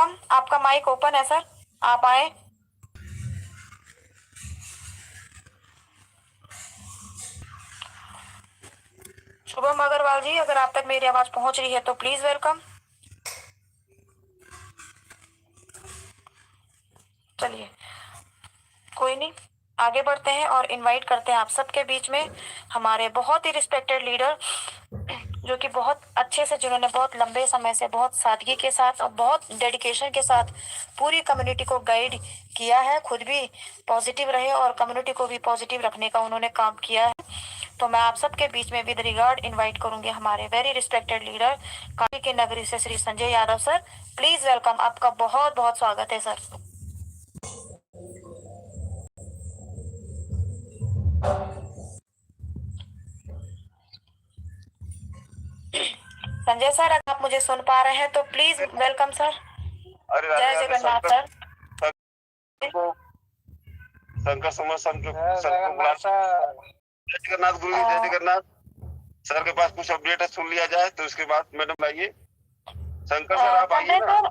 Welcome. आपका mic open है sir, आप आए। शुभम अग्रवाल जी, अगर आप तक मेरी आवाज पहुंच रही है तो प्लीज वेलकम। चलिए, कोई नहीं, आगे बढ़ते हैं और इनवाइट करते हैं आप सबके बीच में हमारे बहुत ही रिस्पेक्टेड लीडर, जो कि बहुत अच्छे से, जिन्होंने बहुत लंबे समय से बहुत सादगी के साथ और बहुत डेडिकेशन के साथ पूरी कम्युनिटी को गाइड किया है, खुद भी पॉजिटिव रहे और कम्युनिटी को भी पॉजिटिव रखने का उन्होंने काम किया है। तो मैं आप सबके बीच में विद रिगार्ड इनवाइट करूंगी हमारे वेरी रिस्पेक्टेड लीडर काशी के नगरी से Shri Sanjay Yadav sir. Please welcome, आपका बहुत बहुत स्वागत है सर। संजय सर, अगर आप मुझे सुन पा रहे हैं तो प्लीज वेलकम सर। जय जगन्नाथ सर। शंकर समर संघ के जय जगन्नाथ गुरु जी, जय जगन्नाथ। सर के पास कुछ अपडेट है, सुन लिया जाए तो उसके बाद मैडम आइए। शंकर सर आप आइए ना।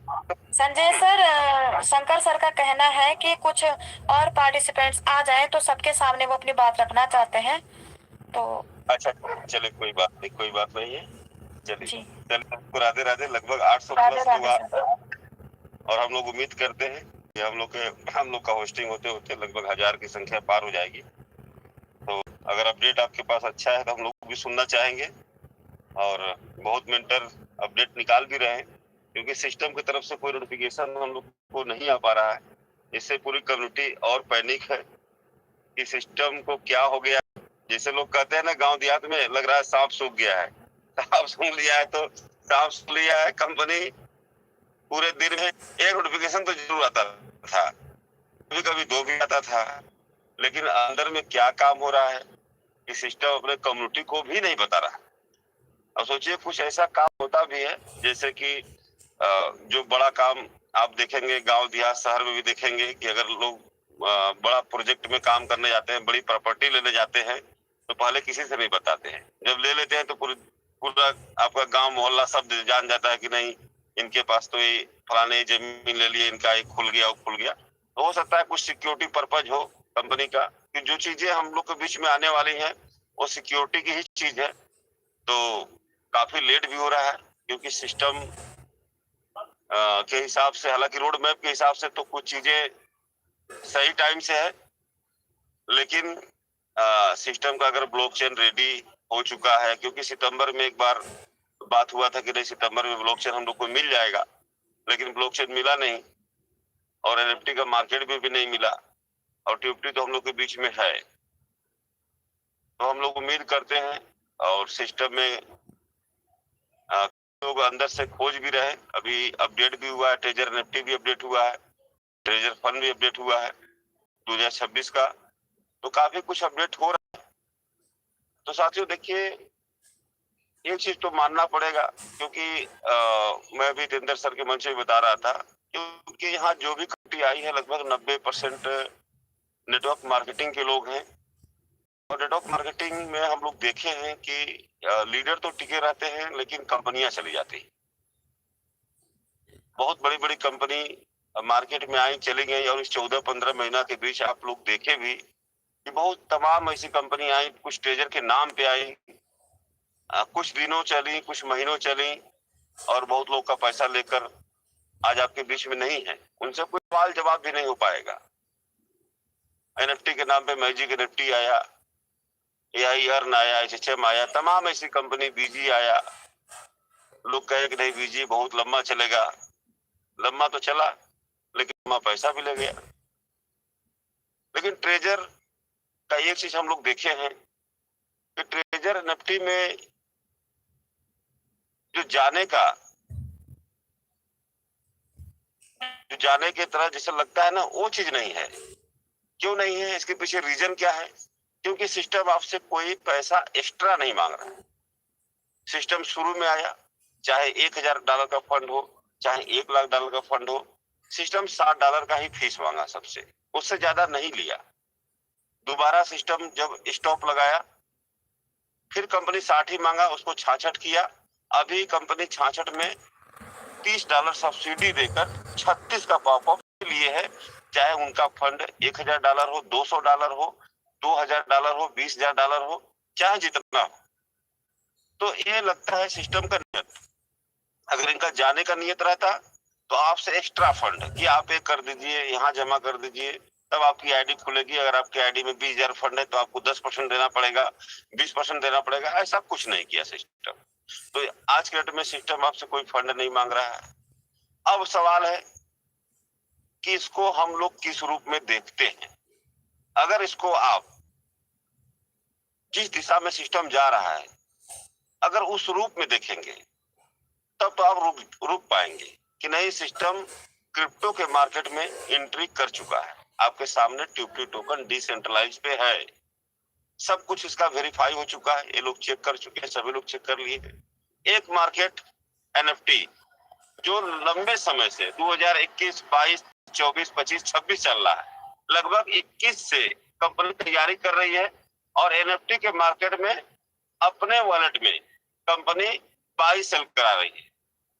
संजय सर, शंकर सर का कहना है कि कुछ और पार्टिसिपेंट्स आ जाएं तो सबके सामने वो अपनी बात रखना चाहते हैं, तो अच्छा चले, कोई बात नहीं है। चलिए जी, चलिए, राधे राधे। लगभग 800 राधे प्लस लोग राधे सर। और हम लोग उम्मीद करते हैं कि हम लोग का होस्टिंग होते होते लगभग 1000 की संख्या पार हो जाएगी। तो अगर अपडेट आपके पास अच्छा है तो हम लोग भी सुनना चाहेंगे, और बहुत मेंटर अपडेट निकाल भी रहे हैं, क्योंकि सिस्टम की तरफ से कोई नोटिफिकेशन हम लोग को नहीं आ पा रहा है। इससे पूरी कम्युनिटी और पैनिक है कि सिस्टम को क्या हो गया। जैसे लोग कहते हैं ना, गांव देहात में लग रहा है सांप सूख गया है। सांप सूख लिया है तो सांप सूख लिया है। कंपनी पूरे दिन में एक नोटिफिकेशन तो जरूर आता था, कभी कभी 2 भी आता था, लेकिन अंदर में क्या काम हो रहा है कि सिस्टम अपने कम्युनिटी को भी नहीं बता रहा। अब सोचिए, कुछ ऐसा काम होता भी है जैसे कि जो बड़ा काम आप देखेंगे गांव देहात शहर में भी देखेंगे कि अगर लोग बड़ा प्रोजेक्ट में काम करने जाते हैं, बड़ी प्रॉपर्टी लेने जाते हैं, तो पहले किसी से नहीं बताते हैं। जब ले लेते हैं तो पूरा आपका गांव मोहल्ला सब जान जाता है कि नहीं, इनके पास तो ये फलाने जमीन ले लिए, इनका एक खुल गया वो खुल गया। तो हो सकता है कुछ सिक्योरिटी पर्पज हो कंपनी का, कि जो चीजें हम लोग के बीच में आने वाली हैं वो सिक्योरिटी की ही चीज है। तो काफी लेट भी हो रहा है, क्योंकि सिस्टम के हिसाब से, हालांकि रोड मैप के हिसाब से तो कुछ चीजें सही टाइम से है, लेकिन सिस्टम का अगर ब्लॉकचेन रेडी हो चुका है, क्योंकि सितंबर में एक बार बात हुआ था कि नहीं सितंबर में ब्लॉकचेन हम लोग को मिल जाएगा, लेकिन ब्लॉकचेन मिला नहीं, और एनएफटी का मार्केट भी नहीं मिला, और टीएफटी तो हम लोग के बीच में है। तो हम लोग उम्मीद करते हैं, और सिस्टम में लोग अंदर से खोज भी रहे। अभी अपडेट भी हुआ है, ट्रेजर एनएफटी भी अपडेट हुआ है, ट्रेजर फंड भी अपडेट हुआ है 2026 का। तो काफी कुछ अपडेट हो रहा है। तो साथियों देखिए, एक चीज तो मानना पड़ेगा, क्योंकि मैं भी तेंदर सर के मंच से बता रहा था, क्योंकि यहाँ जो भी कमेटी आई है लगभग 90% नेटवर्क मार्केटिंग के लोग हैं। और नेटवर्क मार्केटिंग में हम लोग देखे हैं कि लीडर तो टिके रहते हैं, लेकिन कंपनियां चली जाती हैं। बहुत बड़ी बड़ी कंपनी मार्केट में आई, चली गई, और इस 14-15 महीना के बीच आप लोग देखे भी कि बहुत तमाम ऐसी कंपनी आई, कुछ ट्रेजर के नाम पे आई, कुछ दिनों चली, कुछ महीनों चली, और बहुत लोग का पैसा लेकर आज आपके बीच में नहीं है। उनसे कोई सवाल जवाब भी नहीं हो पाएगा। एनएफटी के नाम पे मैजिक एनएफटी आया, एआई अर्न आया, एचएचएम आया, तमाम ऐसी कंपनी, बीजी आया। लोग कहे कि नहीं बीजी बहुत लंबा चलेगा, लंबा तो चला, लेकिन लंबा पैसा भी ले गया। लेकिन ट्रेजर का एक चीज हम लोग देखे हैं कि ट्रेजर एनएफटी में जो जाने के तरह जैसे लगता है ना, वो चीज नहीं है। क्यों नहीं है, इसके पीछे रीजन क्या है? क्योंकि सिस्टम आपसे कोई पैसा एक्स्ट्रा नहीं मांग रहा है। सिस्टम शुरू में आया, चाहे $1000 का फंड हो, चाहे $1,00,000 का फंड हो, सिस्टम $60 का ही फीस मांगा सबसे, उससे ज्यादा नहीं लिया। दोबारा सिस्टम जब स्टॉप लगाया, फिर कंपनी 60 ही मांगा, उसको 66 किया। अभी कंपनी 66 में $30 सब्सिडी देकर 36 का पॉपअप लिए है, चाहे उनका फंड $1000 हो, $200 हो, $2000 हो, $20000 हो, चाहे जितना हो। तो ये लगता है सिस्टम का नियत। अगर इनका जाने का नियत रहता तो आपसे एक्स्ट्रा फंड कि आप ये कर दीजिए, यहाँ जमा कर दीजिए, तब आपकी आईडी खुलेगी। अगर आपकी आईडी में 20,000 फंड है तो आपको 10% देना पड़ेगा, 20% देना पड़ेगा। ऐसा कुछ नहीं किया सिस्टम। तो आज के डेट में सिस्टम आपसे कोई फंड नहीं मांग रहा है। अब सवाल है कि इसको हम लोग किस रूप में देखते हैं। अगर इसको आप जिस दिशा में सिस्टम जा रहा है अगर उस रूप में देखेंगे तब तो आप रुक पाएंगे कि नहीं, सिस्टम क्रिप्टो के मार्केट में एंट्री कर चुका है। आपके सामने ट्यूब टोकन डिसेंट्रलाइज पे है, सब कुछ इसका वेरीफाई हो चुका है, ये लोग चेक कर चुके हैं, सभी लोग चेक कर लिए। एक मार्केट एनएफटी जो लंबे समय से 2021, 22, 24, 25, 26 चल रहा है, लगभग 21 से कंपनी तैयारी कर रही है और एनएफटी के मार्केट में अपने वॉलेट में कंपनी बाई सेल करा रही है।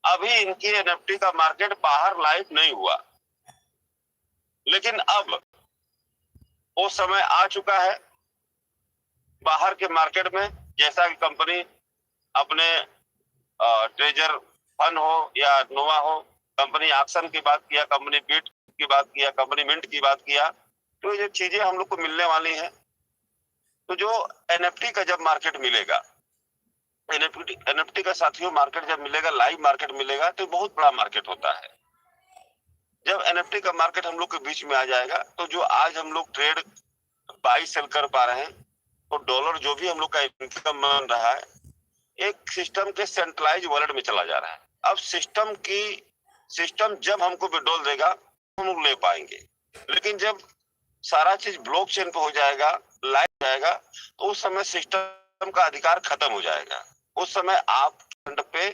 अभी इनकी एनएफटी का मार्केट बाहर लाइव नहीं हुआ, लेकिन अब वो समय आ चुका है बाहर के मार्केट में। जैसा कि कंपनी अपने ट्रेजर फन हो या नोवा हो, कंपनी ऑक्शन की बात किया, कंपनी बीट की बात किया, कंपनी मिंट की बात किया, तो ये चीजें हम लोग को मिलने वाली हैं। तो जो एनएफटी का जब मार्केट मिलेगा, एनएफटी का साथियों मार्केट जब मिलेगा, लाइव मार्केट मिलेगा, तो बहुत बड़ा मार्केट होता है। जब एनएफटी का मार्केट हम लोग के बीच में आ जाएगा तो जो आज हम लोग ट्रेड बाई सेल कर पा रहे हैं, तो डॉलर जो भी हम लोग का इनकम बन रहा है एक सिस्टम के सेंट्रलाइज वॉलेट में चला जा रहा है। अब सिस्टम जब हमको विड्रॉल देगा हम लोग ले पाएंगे, लेकिन जब सारा चीज ब्लॉकचेन पे हो जाएगा, लाइव जाएगा, तो उस समय सिस्टम का अधिकार खत्म हो जाएगा। उस समय आप फंड पे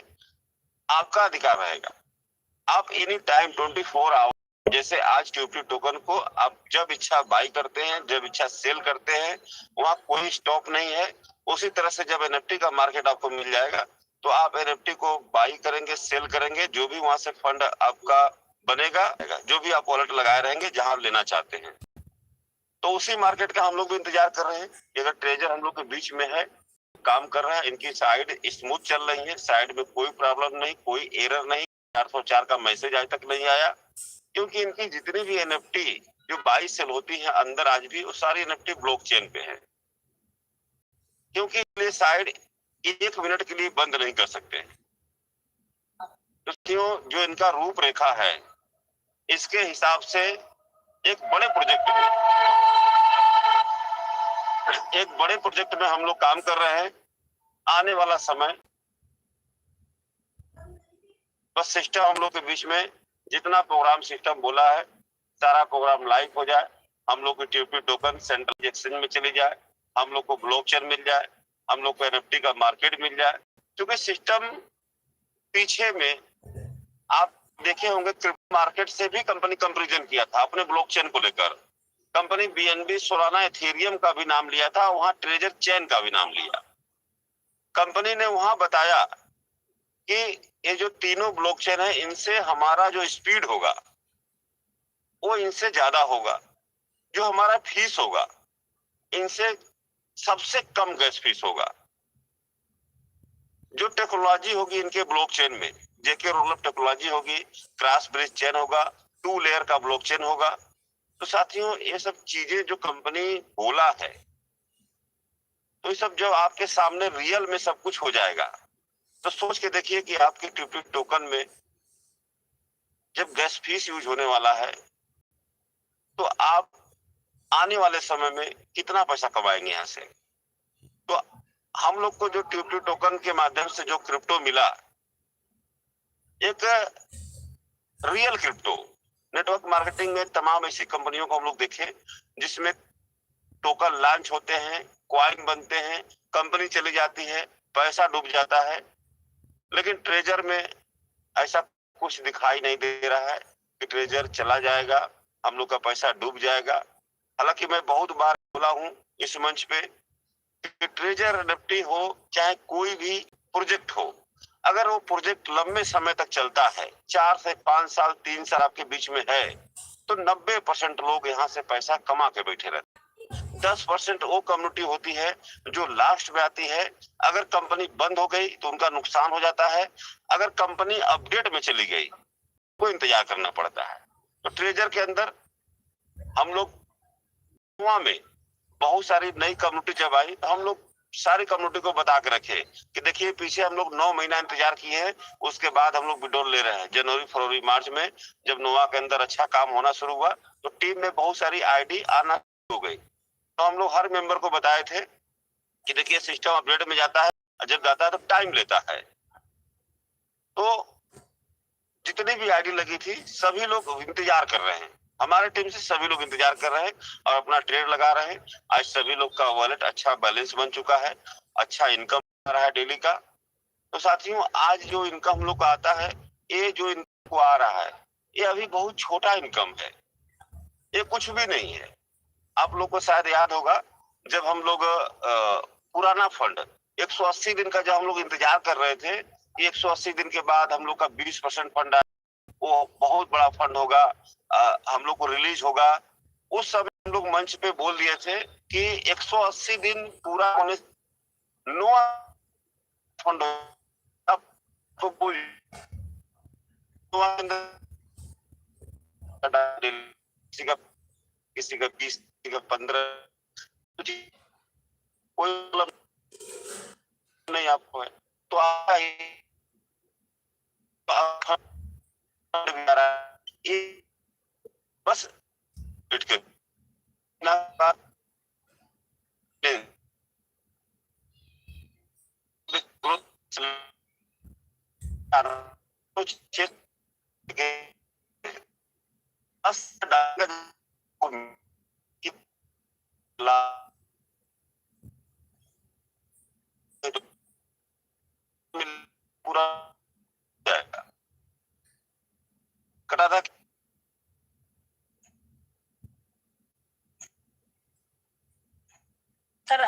आपका अधिकार रहेगा। आप एनी टाइम 24 आवर, जैसे आज ट्यूब टोकन को आप जब इच्छा बाई करते हैं, जब इच्छा सेल करते हैं, वहां कोई स्टॉप नहीं है। उसी तरह से जब एनएफटी का मार्केट आपको मिल जाएगा तो आप एनएफटी को बाई करेंगे, सेल करेंगे, जो भी वहां से फंड आपका बनेगा, जो भी आप वॉलेट लगाए रहेंगे जहां लेना चाहते हैं। तो उसी मार्केट का हम लोग भी इंतजार कर रहे हैं। अगर ट्रेजर हम लोग के बीच में है, काम कर रहा है, इनकी साइड स्मूथ चल रही है, साइड में कोई प्रॉब्लम नहीं, कोई एरर नहीं, 404 का मैसेज आज तक नहीं आया, क्योंकि इनकी जितनी भी एनएफटी जो बाई सेल होती है अंदर आज भी वो सारी एनएफटी ब्लॉकचेन पे है, क्योंकि ये साइड 1 मिनट के लिए बंद नहीं कर सकते। तो क्यों जो इनका रूपरेखा है इसके हिसाब से एक बड़े प्रोजेक्ट में हम लोग काम कर रहे हैं। आने वाला समय बस सिस्टम हम लोग के बीच में जितना प्रोग्राम सिस्टम बोला है सारा प्रोग्राम लाइव हो जाए, हम लोग को ट्यूब टोकन सेंट्रल एक्सचेंज में चली जाए, हम लोग को ब्लॉकचेन मिल जाए, हम लोग को एनएफटी का मार्केट मिल जाए। क्योंकि सिस्टम पीछे में आप देखे होंगे क्रिप्टो मार्केट से भी कंपनी कंपैरिजन किया था अपने ब्लॉकचेन को लेकर। कंपनी बीएनबी, सोलाना, एथेरियम का भी नाम लिया था, वहां ट्रेजर चेन का भी नाम लिया। कंपनी ने वहां बताया कि ये जो तीनों ब्लॉकचेन है इनसे हमारा जो स्पीड होगा वो इनसे ज्यादा होगा, जो हमारा फीस होगा इनसे सबसे कम गैस फीस होगा, जो टेक्नोलॉजी होगी इनके ब्लॉकचेन में जेके रोलअप टेक्नोलॉजी होगी, क्रॉस ब्रिज चेन होगा, 2 लेयर का ब्लॉकचेन होगा। तो साथियों ये सब चीजें जो कंपनी बोला है, तो ये सब जब आपके सामने रियल में सब कुछ हो जाएगा तो सोच के देखिए कि आपके ट्यूब टोकन में जब गैस फीस यूज होने वाला है तो आप आने वाले समय में कितना पैसा कमाएंगे यहाँ से। तो हम लोग को जो ट्यूब टोकन के माध्यम से जो क्रिप्टो मिला, एक रियल क्रिप्टो, नेटवर्क मार्केटिंग में तमाम ऐसी कंपनियों को हम लोग देखे जिसमें टोकन लॉन्च होते हैं, कॉइन बनते हैं, कंपनी चली जाती है, पैसा डूब जाता है, लेकिन ट्रेजर में ऐसा कुछ दिखाई नहीं दे रहा है कि ट्रेजर चला जाएगा, हम लोग का पैसा डूब जाएगा। हालांकि मैं बहुत बार बोला हूं इस मंच पे कि ट्रेजर एनएफटी हो चाहे कोई भी प्रोजेक्ट हो, अगर वो प्रोजेक्ट लंबे समय तक चलता है, 4 से 5 साल 3 साल आपके बीच में है, तो 90% लोग यहाँ से पैसा कमा के बैठे रहते हैं। 10% वो कम्युनिटी होती है जो लास्ट में आती है। अगर कंपनी बंद हो गई तो उनका नुकसान हो जाता है। अगर कंपनी अपडेट में चली गई को इंतजार करना पड़ता है। तो ट्रेजर के अंदर हम लोग में बहुत सारी नई कम्युनिटी जब आई तो हम लोग सारी कम्युनिटी को बता के रखे कि देखिए पीछे हम लोग 9 महीना इंतजार किए हैं, उसके बाद हम लोग विड्रॉल ले रहे हैं। जनवरी फरवरी मार्च में जब नोवा के अंदर अच्छा काम होना शुरू हुआ तो टीम में बहुत सारी आईडी आना शुरू हो गई। तो हम लोग हर मेंबर को बताए थे कि देखिए सिस्टम अपडेट में जाता है, जब जाता है तो टाइम लेता है। तो जितनी भी आईडी लगी थी सभी लोग इंतजार कर रहे हैं, हमारे टीम से सभी लोग इंतजार कर रहे हैं और अपना ट्रेड लगा रहे हैं। आज सभी लोग का वॉलेट अच्छा बैलेंस बन चुका है, अच्छा इनकम आ रहा है डेली का। तो साथियों आज जो इनकम हम लोग का आता है, ये जो इनको आ रहा है ये अभी बहुत छोटा इनकम है, ये कुछ भी नहीं है। आप लोग को शायद याद होगा जब हम लोग पुराना फंड 180 दिन का जब हम लोग इंतजार कर रहे थे, 180 दिन के बाद हम लोग का 20% फंड आया, वो बहुत बड़ा फंड होगा, हम लोग को रिलीज होगा। उस समय हम लोग मंच पे बोल दिए थे कि 180 दिन पूरा होने नो फंड तो कोई किसी का 20 किसी का 15 कोई मतलब नहीं आपको है तो आता ही बस पूरा जाएगा कटा था। सर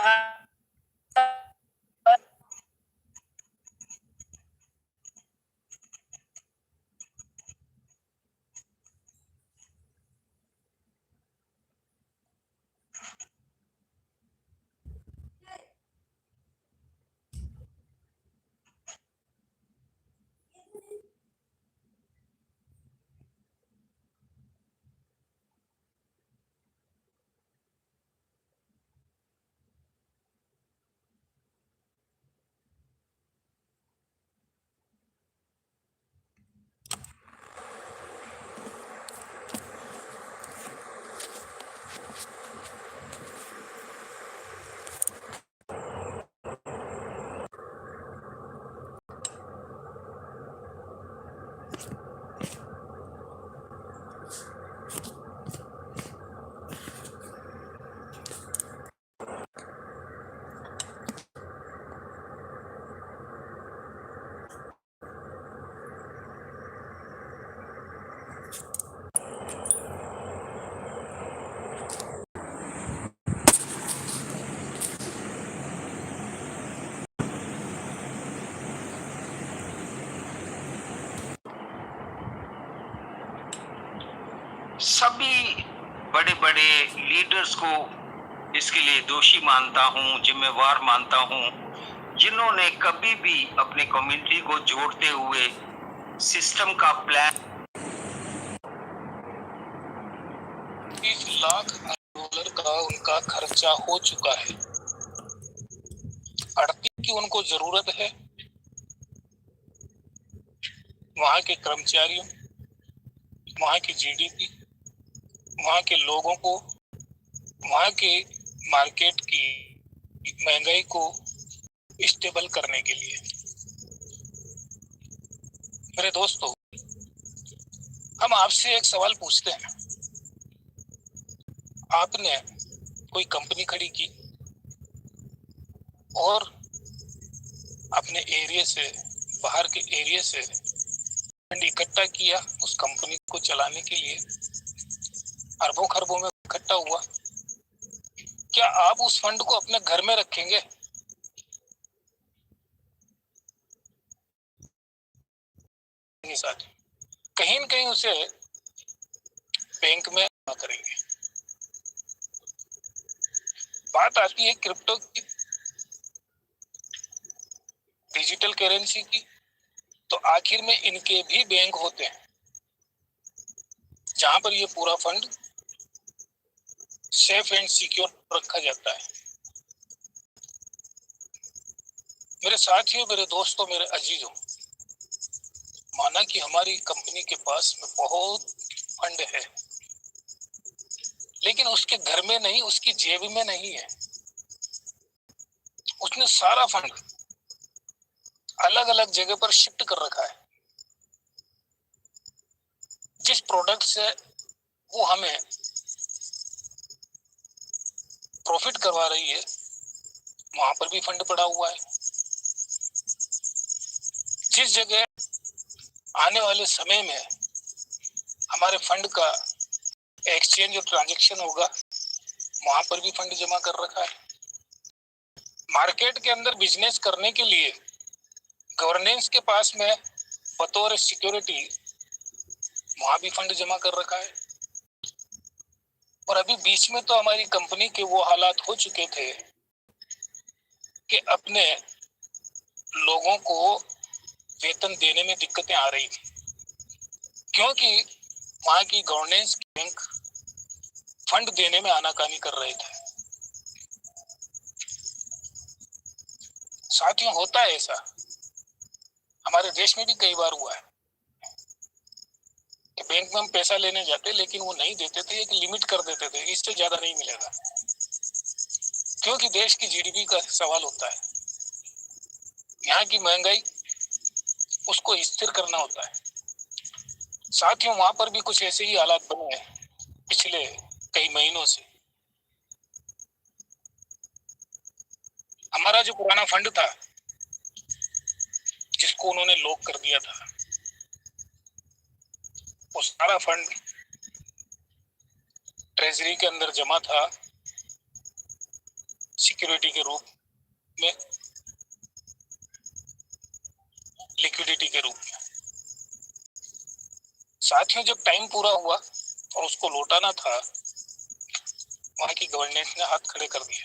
सभी बड़े बड़े लीडर्स को इसके लिए दोषी मानता हूं, जिम्मेवार मानता हूं, जिन्होंने कभी भी अपनी कम्युनिटी को जोड़ते हुए सिस्टम का प्लान $1,00,000 का उनका खर्चा हो चुका है। आड़ती की उनको जरूरत है, वहां के कर्मचारियों, वहां की जीडीपी, वहां के लोगों को, वहां के मार्केट की महंगाई को स्टेबल करने के लिए। मेरे दोस्तों, हम आपसे एक सवाल पूछते हैं, आपने कोई कंपनी खड़ी की और अपने एरिया से, बाहर के एरिया से फंड इकट्ठा किया उस कंपनी को चलाने के लिए, अरबों खरबों में इकट्ठा हुआ। क्या आप उस फंड को अपने घर में रखेंगे? नहीं साथ, कहीं न कहीं उसे बैंक में जमा करेंगे। बात आती है क्रिप्टो की, डिजिटल करेंसी की, तो आखिर में इनके भी बैंक होते हैं जहां पर ये पूरा फंड सेफ एंड सिक्योर रखा जाता है। मेरे साथियों, मेरे दोस्तों, मेरे अजीजों, माना कि हमारी कंपनी के पास में बहुत फंड है, लेकिन उसके घर में नहीं, उसकी जेब में नहीं है। उसने सारा फंड अलग अलग जगह पर शिफ्ट कर रखा है। जिस प्रोडक्ट से वो हमें प्रॉफिट करवा रही है, वहां पर भी फंड पड़ा हुआ है। जिस जगह आने वाले समय में हमारे फंड का एक्सचेंज और ट्रांजैक्शन होगा, वहां पर भी फंड जमा कर रखा है। मार्केट के अंदर बिजनेस करने के लिए गवर्नेंस के पास में बतौर सिक्योरिटी वहां भी फंड जमा कर रखा है। और अभी बीच में तो हमारी कंपनी के वो हालात हो चुके थे कि अपने लोगों को वेतन देने में दिक्कतें आ रही थी, क्योंकि वहां की गवर्नेंस बैंक फंड देने में आनाकानी कर रहे थे। साथियों, होता है ऐसा, हमारे देश में भी कई बार हुआ है कि बैंक में हम पैसा लेने जाते, लेकिन वो नहीं देते थे, एक लिमिट कर देते थे, इससे ज्यादा नहीं मिलेगा, क्योंकि देश की जीडीपी का सवाल होता है। यहाँ की महंगाई, उसको स्थिर करना होता है। साथियों, वहां पर भी कुछ ऐसे ही हालात बने हैं पिछले कई महीनों से। हमारा जो पुराना फंड था, जिसको उन्होंने लॉक कर दिया था, वो सारा फंड ट्रेजरी के अंदर जमा था सिक्योरिटी के रूप में, लिक्विडिटी के रूप में। साथियों, जब टाइम पूरा हुआ और उसको लौटाना था, वहां की गवर्नेंस ने हाथ खड़े कर दिए।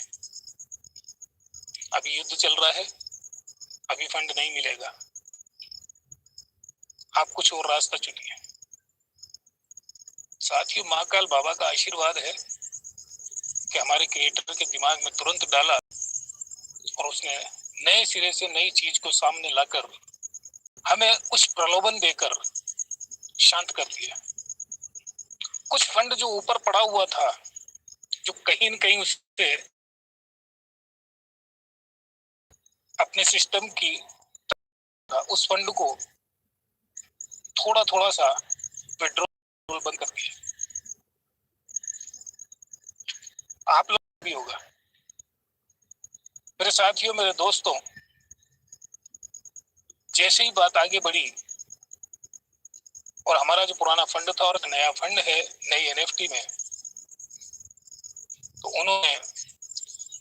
अभी युद्ध चल रहा है, अभी फंड नहीं मिलेगा, आप कुछ और रास्ता चुनिए। साथियों, महाकाल बाबा का आशीर्वाद है कि हमारे क्रिएटर के दिमाग में तुरंत डाला और उसने नए सिरे से नई चीज को सामने लाकर हमें कुछ प्रलोभन देकर शांत कर दिया। कुछ फंड जो ऊपर पड़ा हुआ था, जो कहीं न कहीं उससे अपने सिस्टम की, उस फंड को थोड़ा थोड़ा सा विड्रॉल बंद कर दिया। आप लोग भी होगा। मेरे साथियों, मेरे दोस्तों, जैसे ही बात आगे बढ़ी और हमारा जो पुराना फंड था और एक नया फंड है नई एनएफटी में, तो उन्होंने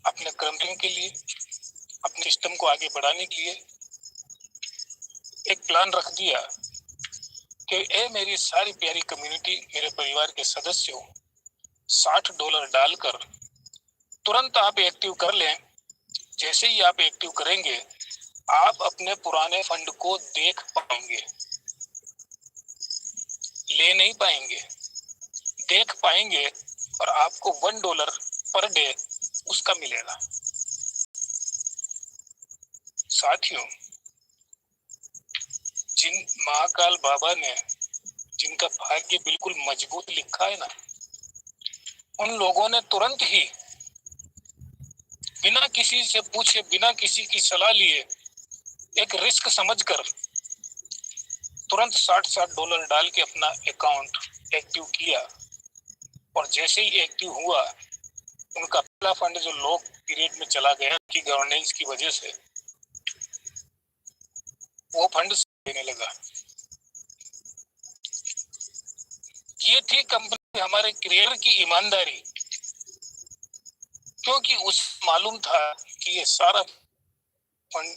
अपने कर्मचारियों के लिए, अपने सिस्टम को आगे बढ़ाने के लिए एक प्लान रख दिया कि ए मेरी सारी प्यारी कम्युनिटी, मेरे परिवार के सदस्यों, $60 डालकर तुरंत आप एक्टिव कर लें। जैसे ही आप एक्टिव करेंगे, आप अपने पुराने फंड को देख पाएंगे, ले नहीं पाएंगे, देख पाएंगे, और आपको $1 पर डे उसका मिलेगा। साथियों, जिन महाकाल बाबा ने, जिनका भाग्य बिल्कुल मजबूत लिखा है ना, उन लोगों ने तुरंत ही बिना किसी से पूछे, बिना किसी की सलाह लिए, एक रिस्क समझकर तुरंत $60 डाल के अपना अकाउंट एक्टिव किया। और जैसे ही एक्टिव हुआ, उनका पहला फंड जो लॉक पीरियड में चला गया की गवर्नेंस की वजह से, वो फंड देने लगा। ये थी कंपनी, हमारे क्रिएटर की ईमानदारी, क्योंकि उस मालूम था कि ये सारा फंड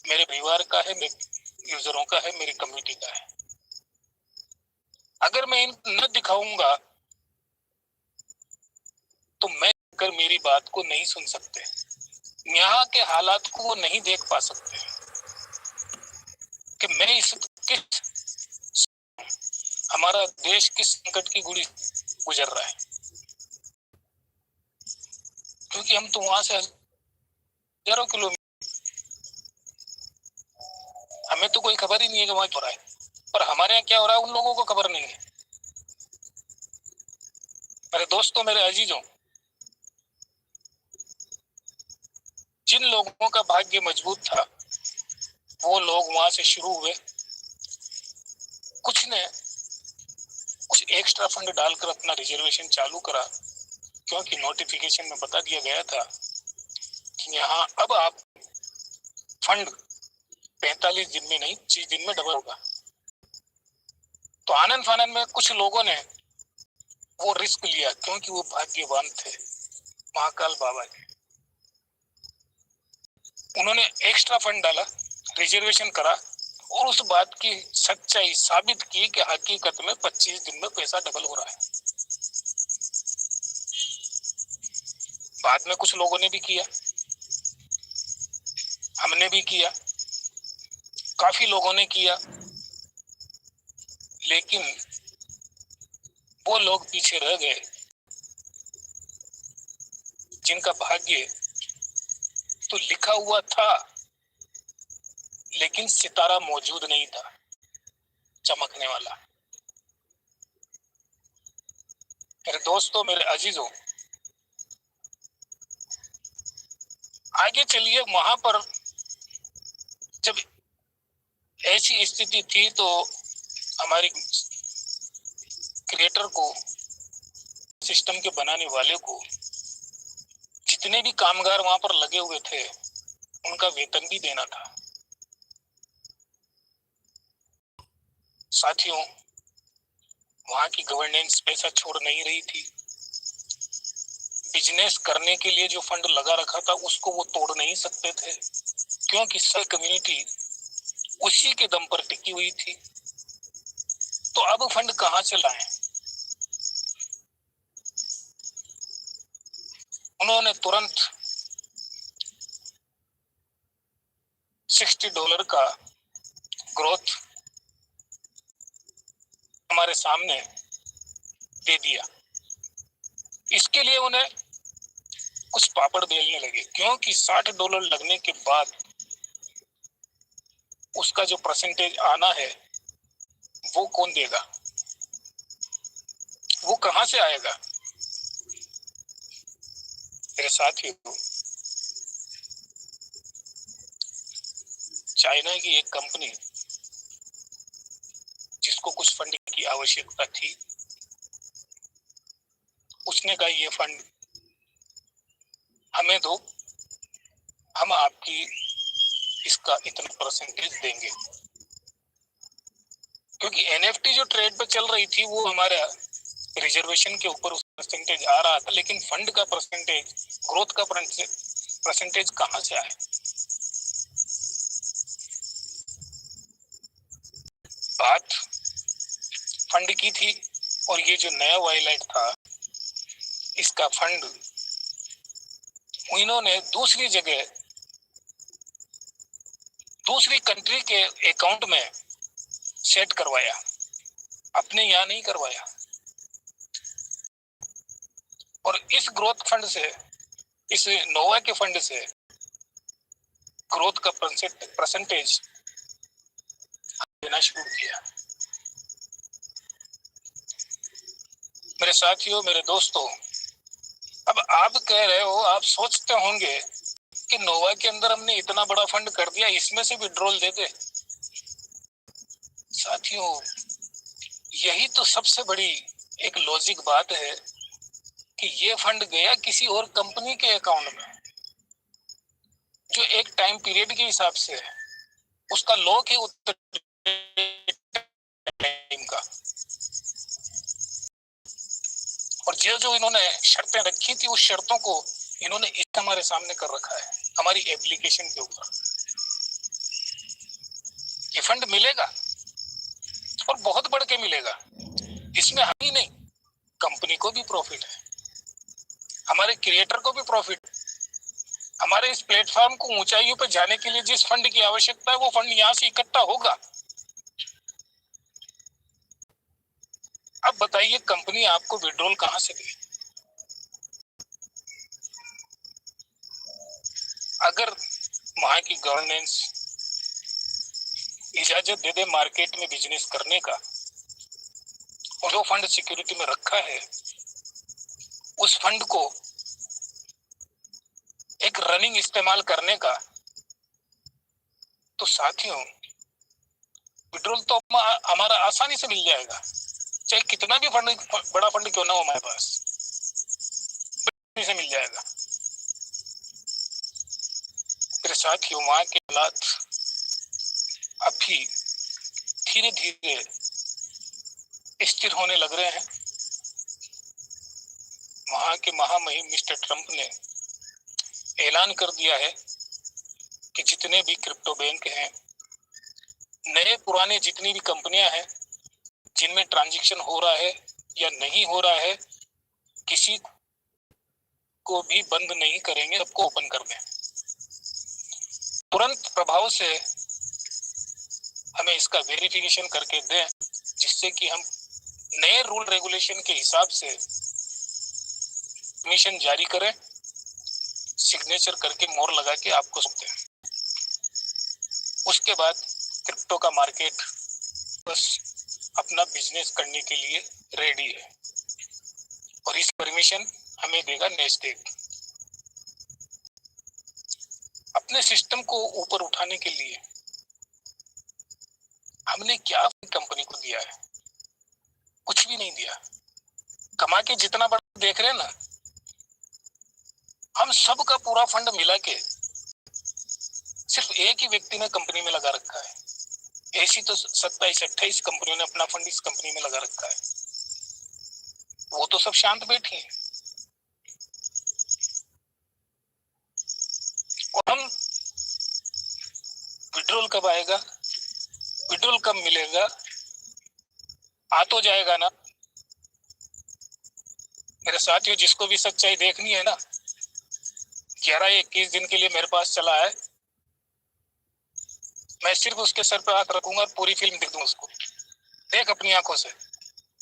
मेरे परिवार का है, मेरे यूजरों का है, मेरी कम्युनिटी का है। अगर मैं इनको न दिखाऊंगा तो मैं अगर मेरी बात को नहीं सुन सकते, यहाँ के हालात को वो नहीं देख पा सकते कि मैं इस किस हमारा देश किस संकट की घड़ी गुजर रहा है, क्योंकि हम तो वहां से हजारों किलोमीटर, हमें तो कोई खबर ही नहीं है कि वहां क्या हो रहा है, पर हमारे यहाँ क्या हो रहा है उन लोगों को खबर नहीं है। मेरे दोस्तों, मेरे अजीजों, जिन लोगों का भाग्य मजबूत था वो लोग वहां से शुरू हुए, कुछ ने कुछ एक्स्ट्रा फंड डालकर अपना रिजर्वेशन चालू करा, क्योंकि नोटिफिकेशन में बता दिया गया था कि यहाँ अब आप फंड 45 दिन में नहीं 30 दिन में डबल होगा। तो आनंद फानंद में कुछ लोगों ने वो रिस्क लिया, क्योंकि वो भाग्यवान थे महाकाल बाबा के। उन्होंने एक्स्ट्रा फंड डाला, रिजर्वेशन करा और उस बात की सच्चाई साबित की कि हकीकत में 25 दिन में पैसा डबल हो रहा है। बाद में कुछ लोगों ने भी किया, हमने भी किया, काफी लोगों ने किया, लेकिन वो लोग पीछे रह गए जिनका भाग्य तो लिखा हुआ था लेकिन सितारा मौजूद नहीं था चमकने वाला। मेरे दोस्तों, मेरे अजीजों, आगे चलिए। वहां पर जब ऐसी स्थिति थी तो हमारी क्रिएटर को, सिस्टम के बनाने वाले को, जितने भी कामगार वहां पर लगे हुए थे उनका वेतन भी देना था। साथियों, वहां की गवर्नेंस पैसा छोड़ नहीं रही थी। बिजनेस करने के लिए जो फंड लगा रखा था उसको वो तोड़ नहीं सकते थे, क्योंकि सब कम्युनिटी उसी के दम पर टिकी हुई थी। तो अब फंड कहां से लाएं? उन्होंने तुरंत $60 का ग्रोथ हमारे सामने दे दिया। इसके लिए उन्हें कुछ पापड़ बेलने लगे, क्योंकि $60 लगने के बाद उसका जो परसेंटेज आना है वो कौन देगा, वो कहां से आएगा? मेरे साथियों, चाइना की एक कंपनी जिसको कुछ फंड की आवश्यकता थी, उसने कहा ये फंड हमें दो, हम आपकी इसका इतना परसेंटेज देंगे। क्योंकि एनएफटी जो ट्रेड पे चल रही थी वो हमारा रिजर्वेशन के ऊपर उस परसेंटेज आ रहा था, लेकिन फंड का परसेंटेज, ग्रोथ का परसेंटेज कहां से आए? बात फंड की थी, और ये जो नया वायलाइट था इसका फंड इन्होंने दूसरी जगह, दूसरी कंट्री के अकाउंट में सेट करवाया, अपने यहाँ नहीं करवाया। और इस ग्रोथ फंड से, इस नोवा के फंड से ग्रोथ का परसेंटेज देना शुरू किया। मेरे साथियों, मेरे दोस्तों, अब आप कह रहे हो, आप सोचते होंगे कि नोवा के अंदर हमने इतना बड़ा फंड कर दिया, इसमें से विड्रॉल दे दे। साथियों, यही तो सबसे बड़ी एक लॉजिक बात है कि ये फंड गया किसी और कंपनी के अकाउंट में, जो एक टाइम पीरियड के हिसाब से है, उसका लॉक है उत्तर टाइम का। और जो इन्होंने शर्तें रखी थी उस शर्तों को इन्होंने हमारे सामने कर रखा है हमारी एप्लीकेशन के ऊपर। ये फंड मिलेगा और बहुत बढ़ के मिलेगा। इसमें हम ही नहीं, कंपनी को भी प्रॉफिट है, हमारे क्रिएटर को भी प्रॉफिट। हमारे इस प्लेटफॉर्म को ऊंचाइयों पर जाने के लिए जिस फंड की आवश्यकता है वो फंड यहाँ से इकट्ठा होगा। अब बताइए कंपनी आपको विड्रॉल कहां से दे? अगर वहां की गवर्नेंस इजाजत दे दे मार्केट में बिजनेस करने का, और जो फंड सिक्योरिटी में रखा है उस फंड को एक रनिंग इस्तेमाल करने का, तो साथियों विड्रॉल तो हमारा आसानी से मिल जाएगा, चाहे कितना भी फंड, बड़ा फंड क्यों ना हो हमारे पास, से मिल जाएगा। मेरे साथियों वहां के हालात अभी धीरे धीरे स्थिर होने लग रहे हैं। वहां के महामहिम मिस्टर ट्रंप ने ऐलान कर दिया है कि जितने भी क्रिप्टो बैंक हैं, नए पुराने जितनी भी कंपनियां हैं जिनमें ट्रांजैक्शन हो रहा है या नहीं हो रहा है, किसी को भी बंद नहीं करेंगे, सबको ओपन कर दें। तुरंत प्रभाव से हमें इसका वेरिफिकेशन करके दें, जिससे कि हम नए रूल रेगुलेशन के हिसाब से परमिशन जारी करें, सिग्नेचर करके मोहर लगा के आपको सकते हैं। उसके बाद क्रिप्टो का मार्केट बस अपना बिजनेस करने के लिए रेडी है, और इस परमिशन हमें देगा नेस्डेक। अपने सिस्टम को ऊपर उठाने के लिए हमने क्या कंपनी को दिया है? कुछ भी नहीं दिया। कमा के जितना बड़ा देख रहे हैं ना, हम सब का पूरा फंड मिला के सिर्फ एक ही व्यक्ति ने कंपनी में लगा रखा है। ऐसी तो 27-28 कंपनियों ने अपना फंड इस कंपनी में लगा रखा है, वो तो सब शांत बैठी हैं। और हम विड्रॉल कब आएगा, विड्रॉल कब मिलेगा, आ तो जाएगा ना। मेरे साथियों, जिसको भी सच्चाई देखनी है ना, 11-21 दिन के लिए मेरे पास चला है, मैं सिर्फ उसके सर पे हाथ रखूंगा और पूरी फिल्म दिख दूं उसको। देख अपनी आंखों से,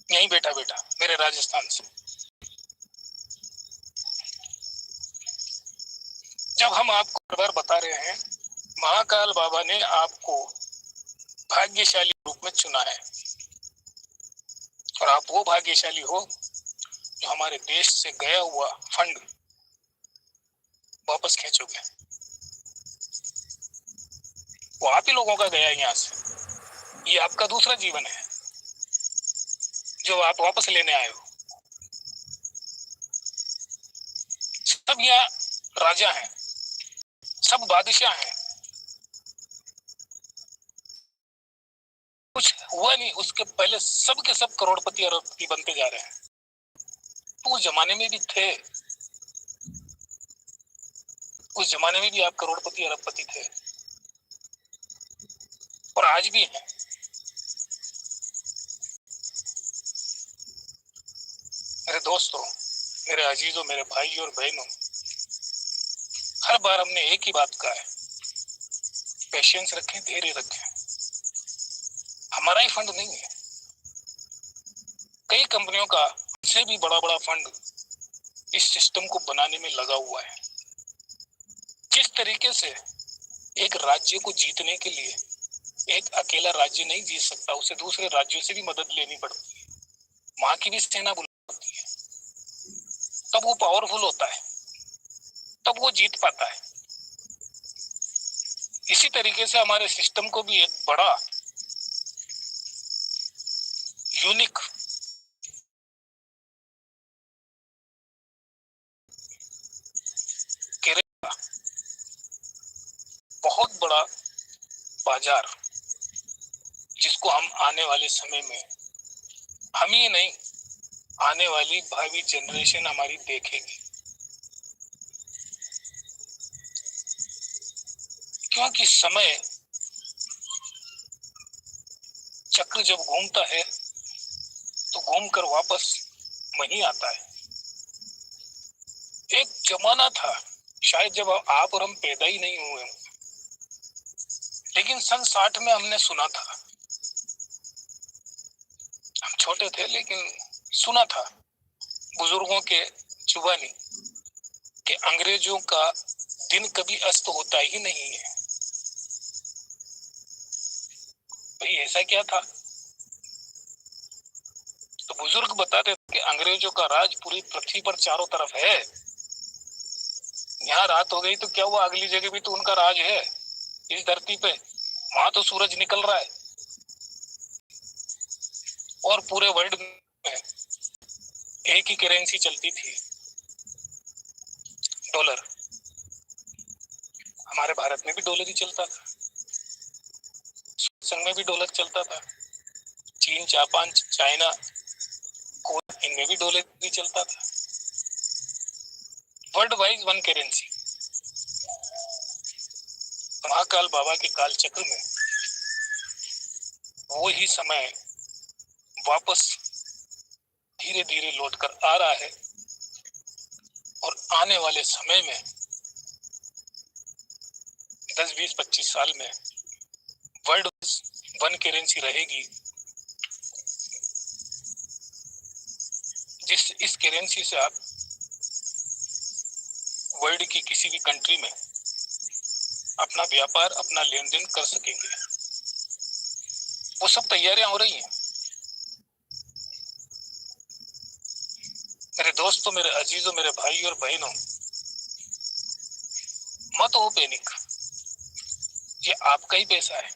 यहीं बैठा बैठा मेरे राजस्थान से। जब हम आपको बार बार बता रहे हैं, महाकाल बाबा ने आपको भाग्यशाली रूप में चुना है, और आप वो भाग्यशाली हो जो हमारे देश से गया हुआ फंड वापस खींचोगे। वो आप ही लोगों का गया है यहाँ से। ये आपका दूसरा जीवन है जो आप वापस लेने आए हो। सब यहाँ राजा हैं, सब बादशाह हैं। कुछ हुआ नहीं, उसके पहले सब के सब करोड़पति अरबपति बनते जा रहे हैं। तो उस जमाने में भी थे, उस जमाने में भी आप करोड़पति अरबपति थे, और आज भी हैं। मेरे दोस्तों, मेरे अजीजों, मेरे भाइयों और बहनों, हर बार हमने एक ही बात कहा है, पेशेंस रखें, धैर्य रखें। हमारा ही फंड नहीं है, कई कंपनियों का इससे भी बड़ा बड़ा फंड इस सिस्टम को बनाने में लगा हुआ है। जिस तरीके से एक राज्य को जीतने के लिए एक अकेला राज्य नहीं जीत सकता, उसे दूसरे राज्यों से भी मदद लेनी पड़ती है, वहां की भी सेना बुलाती है, तब वो पावरफुल होता है, तब वो जीत पाता है। इसी तरीके से हमारे सिस्टम को भी एक बड़ा यूनिक बहुत बड़ा बाजार, जिसको हम आने वाले समय में, हम ही नहीं, आने वाली भावी जनरेशन हमारी देखेगी। क्योंकि समय चक्र जब घूमता है तो घूमकर वापस वहीं आता है। एक जमाना था शायद जब आप और हम पैदा ही नहीं हुए, लेकिन सन 60 में हमने सुना था, हम छोटे थे लेकिन सुना था बुजुर्गों के जुबानी कि अंग्रेजों का दिन कभी अस्त होता ही नहीं है। भाई ऐसा क्या था? तो बुजुर्ग बताते थे कि अंग्रेजों का राज पूरी पृथ्वी पर चारों तरफ है। यहाँ रात हो गई तो क्या हुआ, अगली जगह भी तो उनका राज है इस धरती पे, वहां तो सूरज निकल रहा है। और पूरे वर्ल्ड में एक ही करेंसी चलती थी, डॉलर। हमारे भारत में भी डॉलर ही चलता था, संघ में भी डॉलर चलता था, चीन, जापान, चाइना, कोरिया, इनमें भी डॉलर ही चलता था। World wise one currency. Mahakal बाबा के काल चक्र में वो ही समय वापस धीरे धीरे लौट कर आ रहा है। और आने वाले समय में 10, 20, 25 साल में वर्ल्ड वन करेंसी रहेगी, इस करेंसी से आप वर्ल्ड की किसी भी कंट्री में अपना व्यापार, अपना लेन देन कर सकेंगे। वो सब तैयारियां हो रही हैं। मेरे दोस्तों, मेरे अजीजों, मेरे भाई और बहनों, मत हो पैनिक। ये आपका ही पैसा है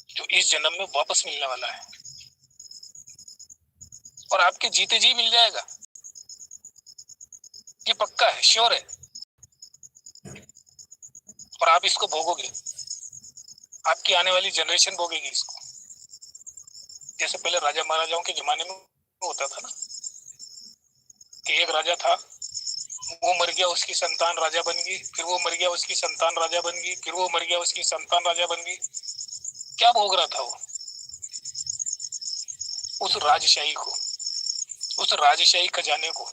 जो इस जन्म में वापस मिलने वाला है, और आपके जीते जी मिल जाएगा। ये पक्का है, श्योर है। और आप इसको भोगोगे, आपकी आने वाली जनरेशन भोगेगी इसको। जैसे पहले राजा महाराजाओं के जमाने में होता था ना, कि एक राजा था, वो मर गया, उसकी संतान राजा बन गई, फिर वो मर गया, उसकी संतान राजा बन गई, फिर वो मर गया, उसकी संतान राजा बन गई। क्या भोग रहा था वो? उस राजशाही को, उस राजशाही खजाने को।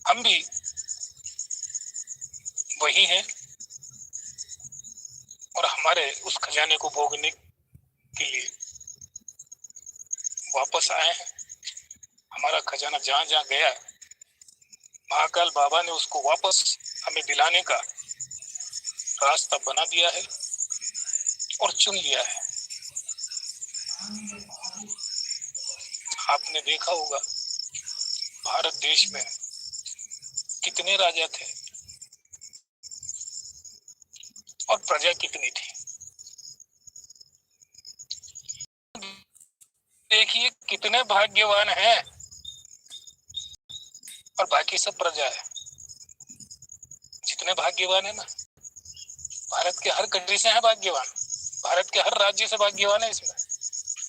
हम भी वही हैं, और हमारे उस खजाने को भोगने के लिए वापस आए हैं। हमारा खजाना जहां जहां गया, महाकाल बाबा ने उसको वापस हमें दिलाने का रास्ता बना दिया है और चुन लिया है। आपने देखा होगा भारत देश में कितने राजा थे और प्रजा कितनी थी। देखिए कितने भाग्यवान हैं, और बाकी सब प्रजा है। जितने भाग्यवान है ना, भारत के हर कंट्री से है भाग्यवान, भारत के हर राज्य से भाग्यवान है। इसमें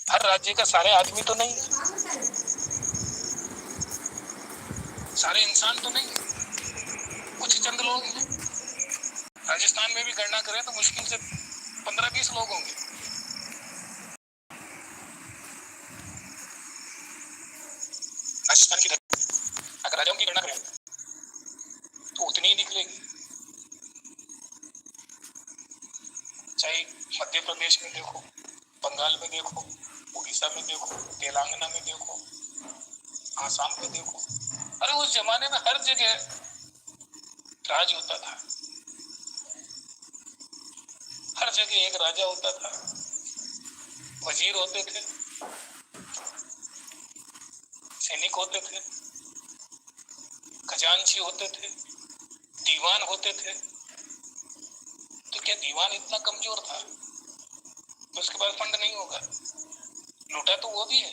हर राज्य का सारे आदमी तो नहीं, सारे इंसान तो नहीं, कुछ चंद लोग हैं। राजस्थान में भी गणना करें तो मुश्किल से 15-20 लोग होंगे। राजस्थान की धरती अगर राजाओं की गणना करें तो उतनी ही निकलेगी। चाहे मध्य प्रदेश में देखो, बंगाल में देखो, उड़ीसा में देखो, तेलंगाना में देखो, आसाम में देखो। अरे उस जमाने में हर जगह राज होता था, हर जगह एक राजा होता था, वजीर होते थे, सैनिक होते थे, खजांची होते थे, दीवान होते थे। तो क्या दीवान इतना कमजोर था तो उसके पास फंड नहीं होगा? लूटा तो वो भी है,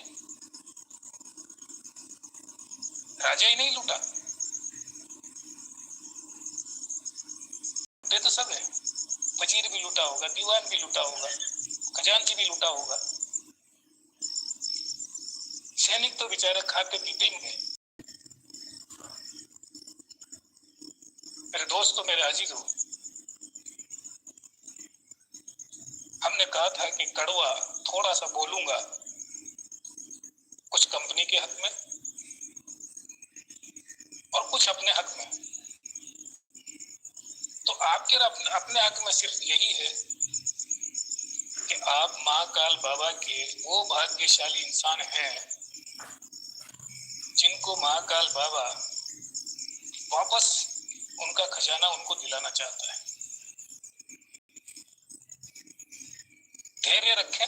राजा ही नहीं लूटा, लूटे तो सब है। वजीर भी लूटा होगा, दीवान भी लूटा होगा, खजांची भी लूटा होगा, सैनिक तो बेचारे खाते पीते ही हैं। मेरे दोस्तों, मेरे अजीजों, हमने कहा था कि कड़वा थोड़ा सा बोलूंगा कुछ कंपनी के हक में और कुछ अपने हक में। तो आपके अपने हक में सिर्फ यही है कि आप महाकाल बाबा के वो भाग्यशाली इंसान हैं जिनको महाकाल बाबा वापस उनका खजाना उनको दिलाना चाहता है। धैर्य रखें,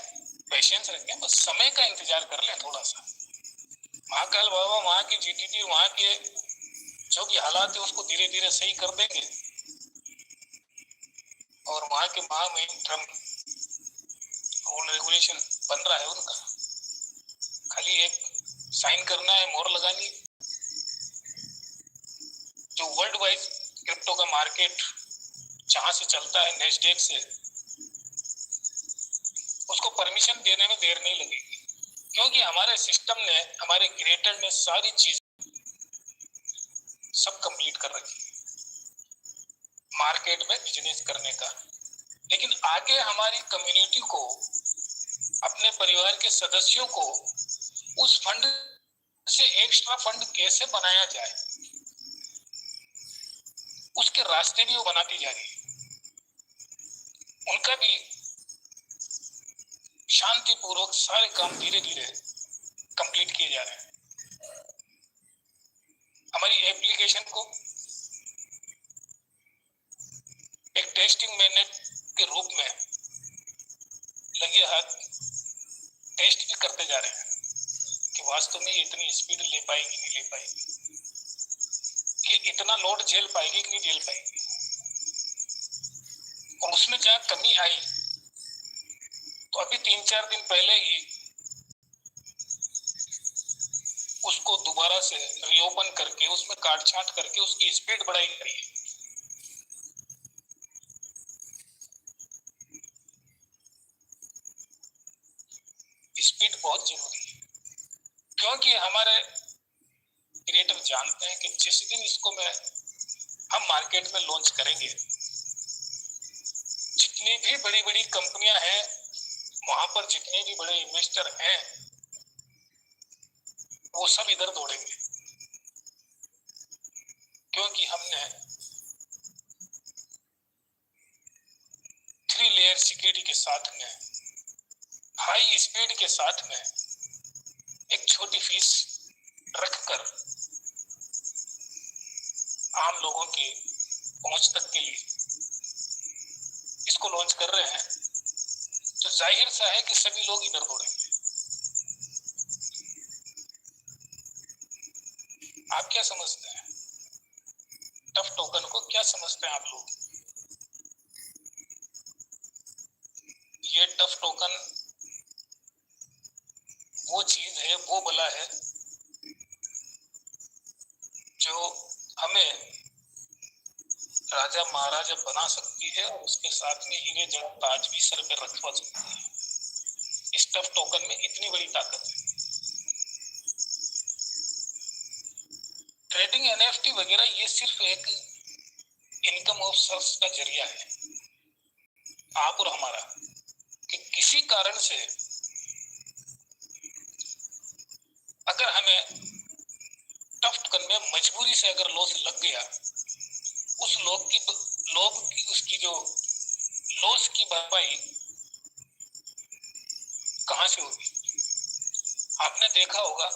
पेशेंस रखें, बस समय का इंतजार कर लें थोड़ा सा। महाकाल बाबा वहां की जीडीपी, वहां के जो भी हालात है उसको धीरे धीरे सही कर देंगे और वहां के महामहिम ट्रम्प रूल रेगुलेशन बन रहा है उनका, खाली एक साइन करना है, मोहर लगानी है। जो वर्ल्ड वाइड क्रिप्टो का मार्केट जहां से चलता है नेस्डेक से, उसको परमिशन देने में देर नहीं लगेगी, क्योंकि हमारे सिस्टम ने, हमारे क्रिएटर ने सारी चीज सब कंप्लीट कर रखी है मार्केट में बिजनेस करने का। लेकिन आगे हमारी कम्युनिटी को, अपने परिवार के सदस्यों को उस फंड से एक्स्ट्रा फंड कैसे बनाया जाए, उसके रास्ते भी वो बनाती जा रही है। उनका भी शांतिपूर्वक सारे काम धीरे धीरे कंप्लीट किए जा रहे हैं। हमारी एप्लीकेशन को एक टेस्टिंग मैनेट के रूप में लगे हाथ टेस्ट भी करते जा रहे हैं कि वास्तव में ये इतनी स्पीड ले पाएगी, नहीं ले पाएगी, ये इतना लोड झेल पाएगी कि नहीं झेल पाएगी। और उसमें जहां कमी आई तो अभी 3-4 दिन पहले ही उसको दोबारा से रीओपन करके उसमें काट छांट करके उसकी स्पीड बढ़ाई गई है। स्पीड बहुत जरूरी है, क्योंकि हमारे क्रिएटर जानते हैं कि जिस दिन इसको हम मार्केट में लॉन्च करेंगे, जितनी भी बड़ी बड़ी कंपनियां हैं, वहां पर जितने भी बड़े इन्वेस्टर हैं, वो सब इधर दौड़ेंगे, क्योंकि हमने 3 लेयर सिक्योरिटी के साथ में, हाई स्पीड के साथ में, एक छोटी फीस रखकर आम लोगों की पहुंच तक के लिए इसको लॉन्च कर रहे हैं। तो जाहिर सा है कि सभी लोग इधर दौड़ेंगे। आप क्या समझते हैं? टफ टोकन को क्या समझते हैं आप लोग? ये टफ टोकन वो चीज है, वो बला है जो हमें राजा महाराजा बना सकती है और उसके साथ में हीरे जड़त ताज भी सर पे रखवा सकती है। इस टफ टोकन में इतनी बड़ी ताकत है। ट्रेडिंग, एनएफटी वगैरह ये सिर्फ एक इनकम ऑफ सोर्स का जरिया है आप और हमारा, कि किसी कारण से अगर हमें टफ टोकन में मजबूरी से अगर लॉस लग गया, उस उसकी जो लॉस की भरपाई कहां से होगी? आपने देखा होगा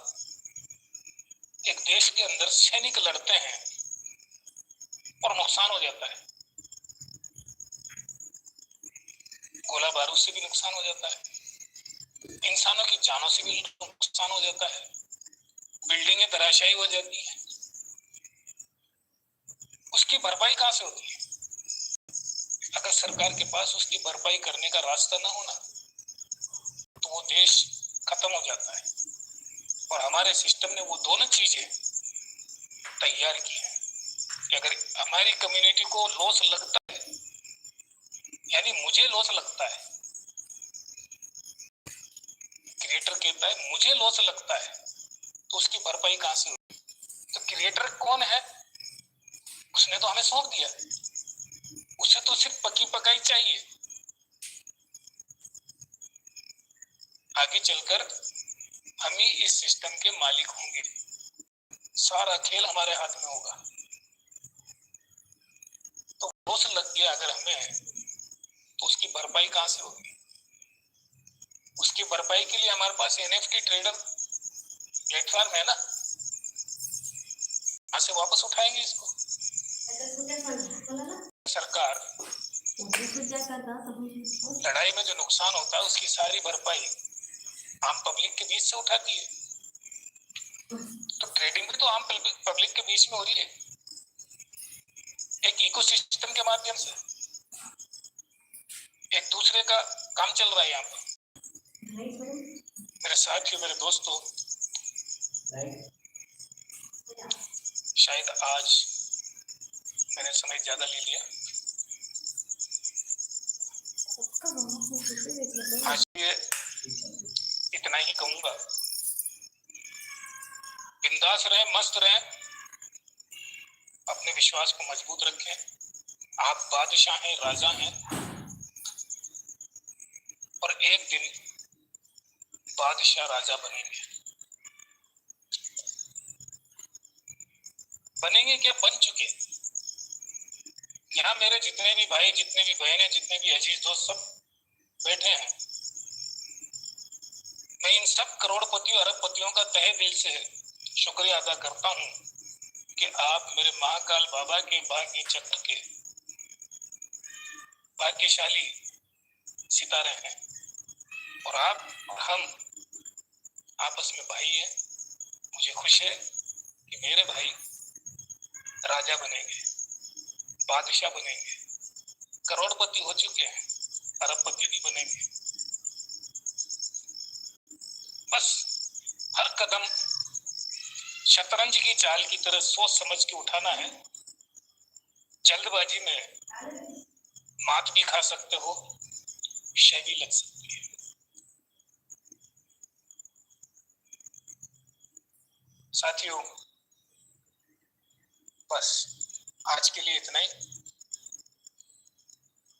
एक देश के अंदर सैनिक लड़ते हैं और नुकसान हो जाता है, गोला बारूद से भी नुकसान हो जाता है, इंसानों की जानों से भी नुकसान हो जाता है, बिल्डिंगें धराशायी हो जाती है। उसकी भरपाई कहां से होती है? अगर सरकार के पास उसकी भरपाई करने का रास्ता ना होना तो वो देश खत्म हो जाता है। और हमारे सिस्टम ने वो दोनों चीजें तैयार की है कि अगर हमारी कम्युनिटी को लॉस लगता है, यानी मुझे लॉस लगता है, क्रिएटर कहता है मुझे लॉस लगता है, तो उसकी भरपाई कहां से होगी? तो क्रिएटर कौन है? उसने तो हमें सौंप दिया, उसे तो सिर्फ पकी पकाई चाहिए। आगे चलकर हम ही इस सिस्टम के मालिक होंगे, सारा खेल हमारे हाथ में होगा। तो बोझ लग गया अगर हमें, तो उसकी भरपाई कहाँ से होगी? उसकी भरपाई के लिए हमारे पास एनएफटी ट्रेडर प्लेटफॉर्म है ना, वहां से वापस उठाएंगे इसको। सरकार लड़ाई में जो नुकसान होता है उसकी सारी भरपाई आम पब्लिक के बीच से उठाती है। तो ट्रेडिंग भी तो आम पब्लिक के बीच में हो रही है, एक इकोसिस्टम के माध्यम से एक दूसरे का काम चल रहा है यहाँ पर। मेरे साथियों, मेरे दोस्तों, शायद आज मैंने समय ज्यादा ले लिया, आज ये इतना ही कहूंगा। बिंदास रहें, मस्त रहें, अपने विश्वास को मजबूत रखें। आप बादशाह हैं, राजा हैं, और एक दिन बादशाह राजा बनेंगे। बनेंगे क्या, बन चुके। यहाँ मेरे जितने भी भाई, जितने भी बहनें, जितने भी अजीज दोस्त सब बैठे हैं, मैं इन सब करोड़पतियों, अरबपतियों का तहे दिल से शुक्रिया अदा करता हूँ कि आप मेरे महाकाल बाबा के भाग्य चक्र के भाग्यशाली सितारे हैं, और आप और हम आपस में भाई हैं। मुझे खुश है कि मेरे भाई राजा बनेंगे, बादशाह बनेंगे, करोड़पति हो चुके हैं, अरबपति भी बनेंगे। बस हर कदम शतरंज की चाल की तरह सोच समझ के उठाना है। जल्दबाजी में मात भी खा सकते हो, शय भी लग सकती है। साथियों, बस आज के लिए इतना ही।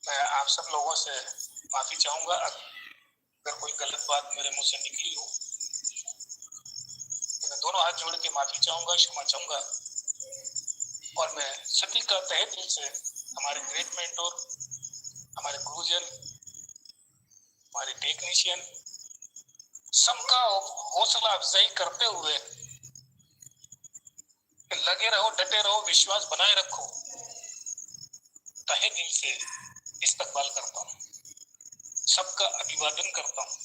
मैं आप सब लोगों से माफी चाहूंगा अगर कोई गलत बात मेरे मुंह से निकली हो, तो मैं दोनों हाथ जोड़ के माफी चाहूंगा, क्षमा चाहूंगा। और मैं सभी का तहे दिल से हमारे ग्रेट मेंटोर, हमारे गुरुजन, हमारे टेक्नीशियन, सबका हौसला अफजाई करते हुए लगे रहो, डटे रहो, विश्वास बनाए रखो, तहे दिल से इस्तकबाल करता हूँ। सबका अभिवादन करता हूँ,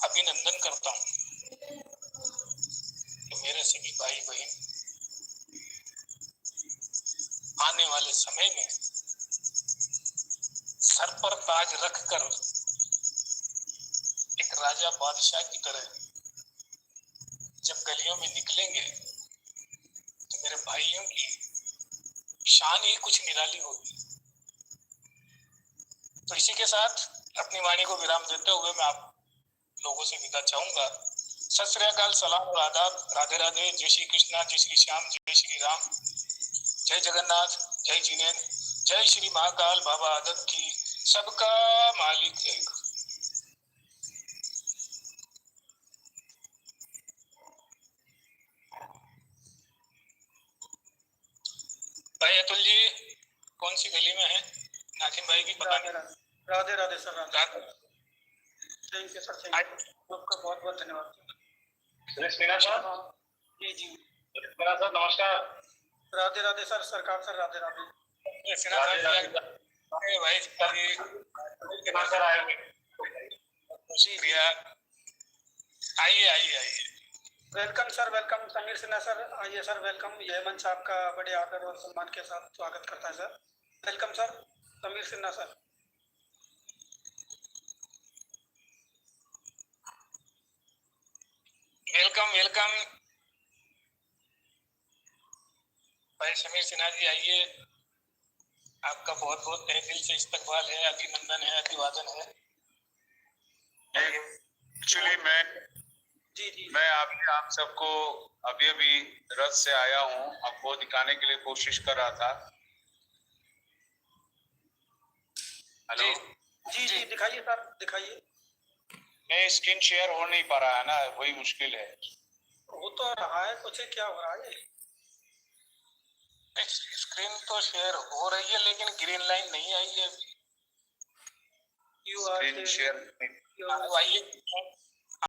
अभिनंदन करता हूँ कि मेरे सभी भाई बहन आने वाले समय में सर पर ताज रखकर एक राजा बादशाह की तरह जब गलियों में निकलेंगे तो मेरे भाइयों की शान ही कुछ निराली होगी। तो इसी के साथ अपनी वाणी को विराम देते हुए मैं आप लोगों से विदा चाहूंगा। सत श्री अकाल, सलाम और आदाब, राधे राधे, जय श्री कृष्णा, जय श्री श्याम, जय श्री राम, जय जगन्नाथ, जय जिनेन्द्र, जय श्री महाकाल बाबा आदत की, सबका मालिक एक। भाई अतुल जी कौन सी गली में है? नाजिम भाई की पता नहीं। Radhe Radhe sir, Radhe. Thank you sir, thank you, आपका बहुत बहुत धन्यवाद। जी जी सर नमस्कार। राधे राधे सर, सरकार सर, राधे राधे। भाई सर आए जी, आइए आइए आइए। Welcome sir, welcome. Sameer Sinha sir, आइए सर, वेलकम। यह मंच आपका बड़े आदर और सम्मान के साथ स्वागत करता है sir. Welcome sir, Sameer Sinha sir. Welcome welcome भाई समीर सिन्हा जी, आइए। आपका बहुत बहुत तहे दिल से इस्तकबाल है, अभिनंदन है, अभिवादन है। एक्चुअली मैं आप सबको अभी रथ से आया हूँ, आपको दिखाने के लिए कोशिश कर रहा था। हेलो जी जी, दिखाइए सर, दिखाइए। नहीं, स्क्रीन शेयर हो नहीं पा रहा है ना, वही मुश्किल है। हो तो रहा है, कुछ क्या हो रहा है? स्क्रीन तो शेयर हो रही है लेकिन ग्रीन लाइन नहीं आई है अभी। यू आर स्क्रीन शेयर आइए,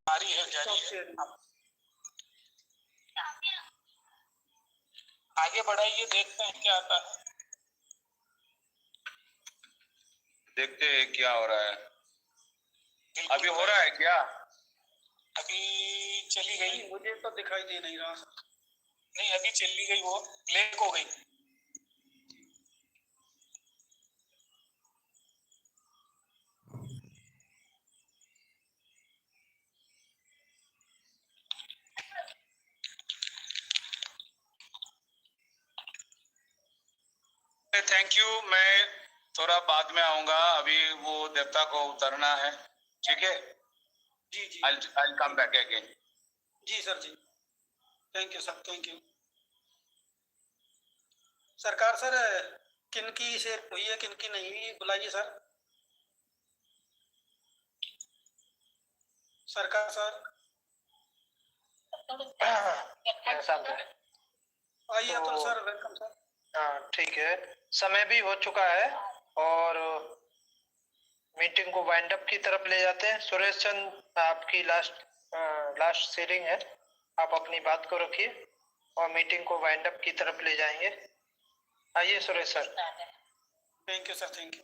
आ रही है, जारी है। आगे बढ़ाइए, देखते हैं क्या आता है। देखते हैं क्या हो रहा है। बिल्कुल अभी हो रहा है क्या? अभी चली गई। नहीं, मुझे तो दिखाई दे नहीं रहा। नहीं, अभी चली गई, वो ब्लैक हो गई। Thank you. मैं थोड़ा बाद में आऊंगा, अभी वो देवता को उतरना है। ठीक है, जी जी I'll come back again. जी सर जी, thank you sir, thank you. सरकार सर, किन की शेयर हुई है, किन की नहीं हुई, बुलाइए सर। सरकार सर आइए अतुल सर, वेलकम सर। हाँ ठीक है, समय भी हो चुका है और मीटिंग को वाइंड अप की तरफ ले जाते हैं। सुरेश चंद, आपकी लास्ट सीलिंग है, आप अपनी बात को रखिए और मीटिंग को वाइंड अप की तरफ ले जाएंगे। आइए Suresh sir. Thank you sir, thank you.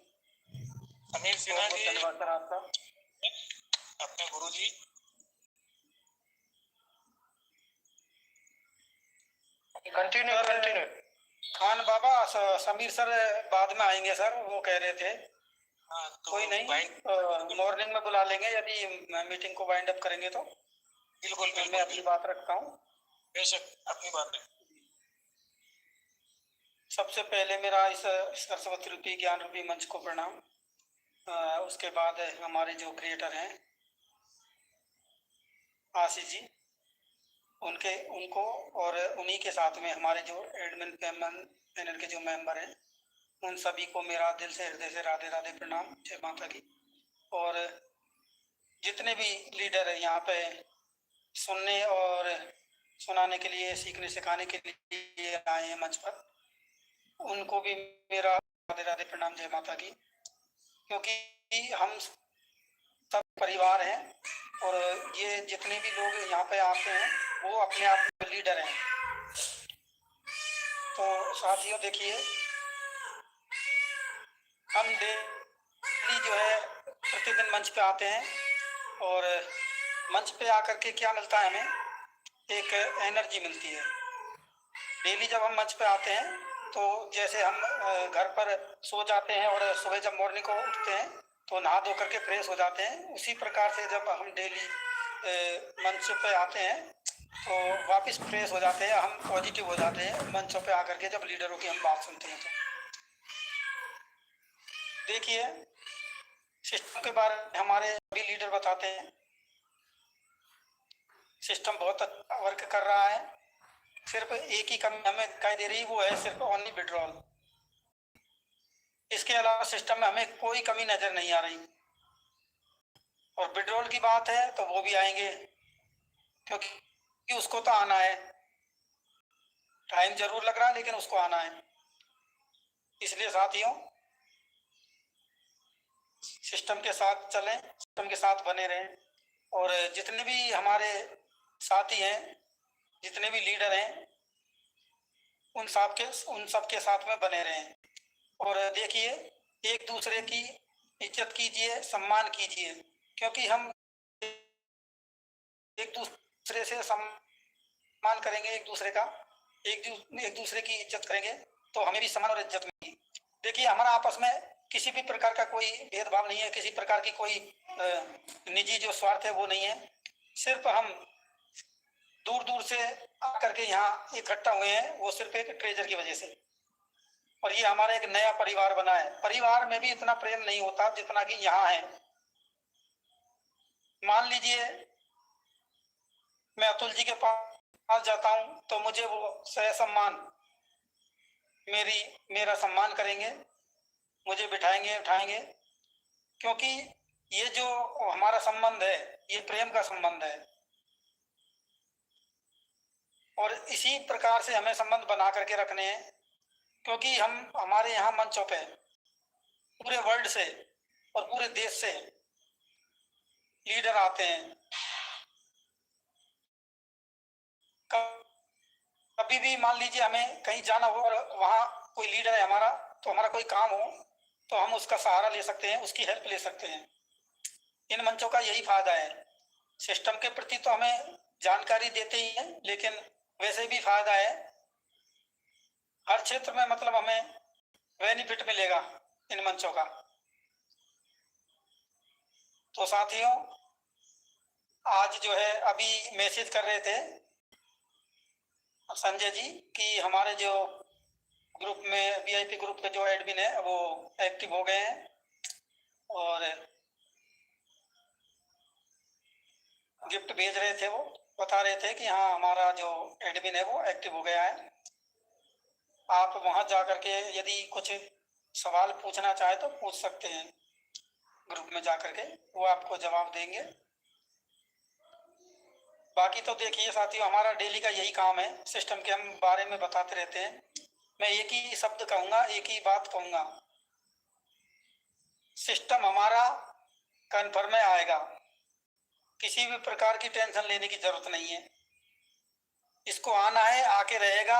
Sameer Sinha ji, धन्यवाद सर आपका। अपने गुरु जी। Continue continue. खान बाबा, समीर सर बाद में आएंगे सर, वो कह रहे थे। हाँ, तो कोई नहीं, मॉर्निंग में बुला लेंगे यदि मीटिंग को वाइंड अप करेंगे तो। बिल्कुल मैं अपनी बात रखता हूँ। बेशक अपनी बात है। सबसे पहले मेरा इस सरस्वती रूपी ज्ञान रूपी मंच को प्रणाम। उसके बाद हमारे जो क्रिएटर हैं आशीष जी, उनको और उन्हीं के साथ में हमारे जो एडमिन पैनल के जो मेंबर हैं, उन सभी को मेरा दिल से, हृदय से राधे राधे प्रणाम, जय माता की। और जितने भी लीडर हैं यहाँ पे सुनने और सुनाने के लिए, सीखने सिखाने के लिए आए हैं मंच पर, उनको भी मेरा राधे राधे प्रणाम, जय माता की। क्योंकि हम सब परिवार हैं और ये जितने भी लोग यहाँ पे आते हैं वो अपने आप में लीडर हैं। तो साथियों देखिए, हम डेली जो है प्रतिदिन मंच पे आते हैं और मंच पे आकर के क्या मिलता है हमें, एक एनर्जी मिलती है। डेली जब हम मंच पे आते हैं तो जैसे हम घर पर सो जाते हैं और सुबह जब मॉर्निंग को उठते हैं तो नहा धो करके फ्रेश हो जाते हैं, उसी प्रकार से जब हम डेली मंच पे आते हैं तो वापस फ्रेश हो जाते हैं, हम पॉजिटिव हो जाते हैं मंचों पे आकर के जब लीडरों की हम बात सुनते हैं। तो देखिए, सिस्टम के बारे में हमारे सभी लीडर बताते हैं, सिस्टम बहुत अच्छा वर्क कर रहा है। सिर्फ एक ही कमी हमें दिखाई दे रही, वो है सिर्फ ओनली विड्रॉल। इसके अलावा सिस्टम में हमें कोई कमी नजर नहीं आ रही। और विड्रॉल की बात है तो वो भी आएंगे, क्योंकि उसको तो आना है, टाइम जरूर लग रहा है लेकिन उसको आना है। इसलिए साथियों, सिस्टम के साथ चलें, सिस्टम के साथ बने रहें और जितने भी हमारे साथी हैं, जितने भी लीडर हैं, उन सब के साथ में बने रहें। और देखिए, एक दूसरे की इज्जत कीजिए, सम्मान कीजिए, क्योंकि हम एक दूसरे से सम्मान करेंगे, एक दूसरे का एक दूसरे की इज्जत करेंगे तो हमें भी सम्मान और इज्जत मिलेगी। देखिए, हमारा आपस में किसी भी प्रकार का कोई भेदभाव नहीं है, किसी प्रकार की कोई निजी जो स्वार्थ है वो नहीं है। सिर्फ हम दूर दूर से आकर के यहाँ इकट्ठा हुए हैं, वो सिर्फ एक ट्रेजर की वजह से। और ये हमारा एक नया परिवार बना है। परिवार में भी इतना प्रेम नहीं होता जितना कि यहाँ है। मान लीजिए मैं अतुल जी के पास जाता हूँ तो मुझे वो सहसम्मान मेरा सम्मान करेंगे, मुझे बिठाएंगे उठाएंगे, क्योंकि ये जो हमारा संबंध है ये प्रेम का संबंध है, और इसी प्रकार से हमें संबंध बना करके रखने हैं, क्योंकि हम हमारे यहाँ मंचों पे पूरे वर्ल्ड से और पूरे देश से लीडर आते हैं। कभी भी मान लीजिए हमें कहीं जाना हो और वहाँ कोई लीडर है हमारा, तो हमारा कोई काम हो तो हम उसका सहारा ले सकते हैं, उसकी हेल्प ले सकते हैं। इन मंचों का यही फायदा है। सिस्टम के प्रति तो हमें जानकारी देते ही हैं, लेकिन वैसे भी फायदा है, हर क्षेत्र में मतलब हमें बेनिफिट मिलेगा इन मंचों का। तो साथियों, आज जो है अभी मैसेज कर रहे थे संजय जी कि हमारे जो ग्रुप में वीआईपी ग्रुप के जो एडमिन है वो एक्टिव हो गए हैं, और गिफ्ट भेज रहे थे, वो बता रहे थे कि हाँ हमारा जो एडमिन है वो एक्टिव हो गया है। आप वहां जा करके यदि कुछ सवाल पूछना चाहे तो पूछ सकते हैं, ग्रुप में जा करके वो आपको जवाब देंगे। बाकी तो देखिए साथियों, हमारा डेली का यही काम है, सिस्टम के हम बारे में बताते रहते हैं। मैं एक ही शब्द कहूँगा, एक ही बात कहूँगा, सिस्टम हमारा कन्फर्म में आएगा, किसी भी प्रकार की टेंशन लेने की जरूरत नहीं है। इसको आना है, आके रहेगा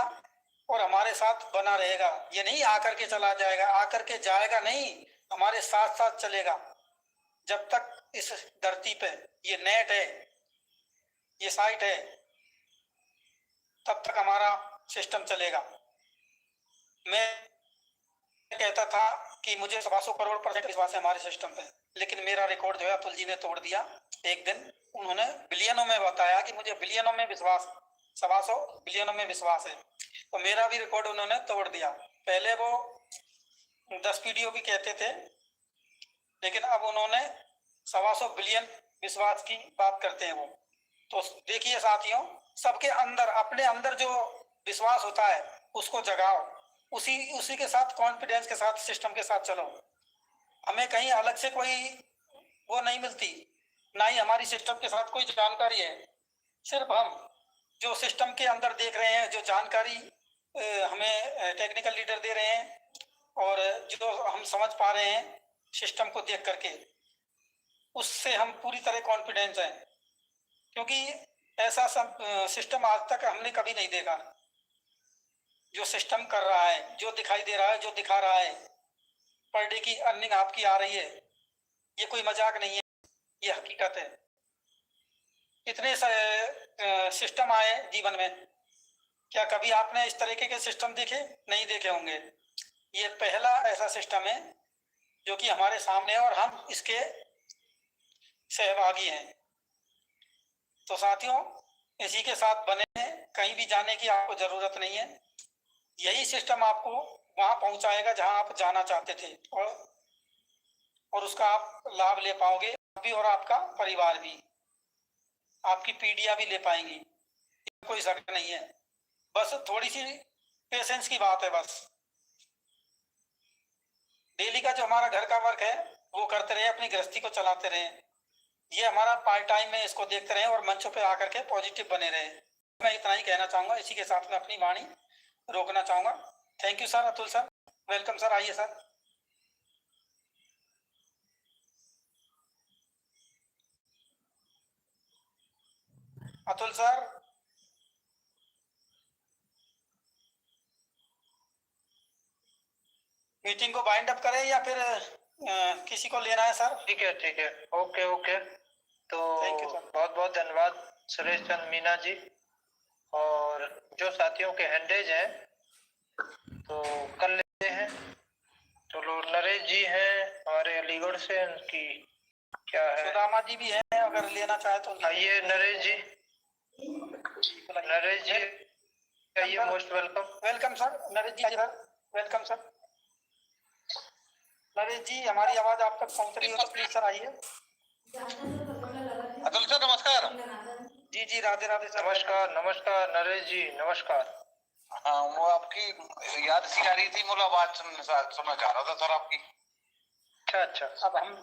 और हमारे साथ बना रहेगा। ये नहीं आकर के चला जाएगा, आकर के जाएगा नहीं, हमारे साथ साथ चलेगा। जब तक इस धरती पे ये नेट है, ये साइट है, तब तक हमारा सिस्टम चलेगा। मैं कहता था कि मुझे 125 करोड़ % विश्वास है हमारे सिस्टम पे, लेकिन मेरा रिकॉर्ड जो है अतुल जी ने तोड़ दिया। एक दिन उन्होंने बिलियनों में बताया कि मुझे बिलियनों में विश्वास, 125 बिलियनों में विश्वास है, तो मेरा भी रिकॉर्ड उन्होंने तोड़ दिया। पहले वो 10 वीडियो भी कहते थे, लेकिन अब उन्होंने 125 बिलियन विश्वास की बात करते हैं वो। तो देखिए साथियों, सबके अंदर, अपने अंदर जो विश्वास होता है उसको जगाओ, उसी के साथ, कॉन्फिडेंस के साथ, सिस्टम के साथ चलो। हमें कहीं अलग से कोई वो नहीं मिलती, ना ही हमारी सिस्टम के साथ कोई जानकारी है। सिर्फ हम जो सिस्टम के अंदर देख रहे हैं, जो जानकारी हमें टेक्निकल लीडर दे रहे हैं, और जो हम समझ पा रहे हैं सिस्टम को देख करके, उससे हम पूरी तरह कॉन्फिडेंस हैं। क्योंकि ऐसा सिस्टम आज तक हमने कभी नहीं देखा। जो सिस्टम कर रहा है, जो दिखाई दे रहा है, जो दिखा रहा है, पर डे की अर्निंग आपकी आ रही है, ये कोई मजाक नहीं है, ये हकीकत है। इतने सिस्टम आए जीवन में, क्या कभी आपने इस तरीके के सिस्टम देखे? नहीं देखे होंगे। ये पहला ऐसा सिस्टम है जो कि हमारे सामने है और हम इसके सहभागी हैं। तो साथियों, इसी के साथ बने हैं, कहीं भी जाने की आपको जरूरत नहीं है। यही सिस्टम आपको वहां पहुंचाएगा जहां आप जाना चाहते थे, और उसका आप लाभ ले पाओगे, आप भी और आपका परिवार भी, आपकी पीढ़ियां भी ले पाएंगी, कोई शक नहीं है। बस थोड़ी सी पेशेंस की बात है। बस डेली का जो हमारा घर का वर्क है वो करते रहे, अपनी गृहस्थी को चलाते रहे, ये हमारा पार्ट टाइम में इसको देखते रहे और मंचों पे आकर के पॉजिटिव बने रहे। मैं इतना ही कहना चाहूंगा, इसी के साथ में अपनी वाणी रोकना चाहूंगा। Thank you sir, Atul sir, welcome sir, आइए सर। अतुल सर, मीटिंग को बाइंड अप करें या फिर किसी को लेना है सर? ठीक है, ठीक है, ओके ओके। तो थैंक यू सर। बहुत बहुत धन्यवाद सुरेश चंद मीना जी। और जो साथियों के हैंडेज हैं तो कर लेते हैं। चलो, नरेश जी हैं हमारे अलीगढ़ से, उनकी क्या है, सुदामा जी भी हैं, अगर लेना चाहे तो आइए नरेश जी। नरेश जी आइए, most welcome. Welcome sir, Naresh ji sir, welcome sir. Naresh ji, हमारी आवाज आप तक पहुंच रही हो तो प्लीज सर आइए। अतुल सर नमस्कार। जी जी, राधे राधे सर। नमस्कार नमस्कार नरेश जी, नमस्कार। हाँ, वो आपकी याद सी आ रही थी, मतलब आवाज सुनना चाह रहा था सर आपकी। अच्छा अच्छा। अब हम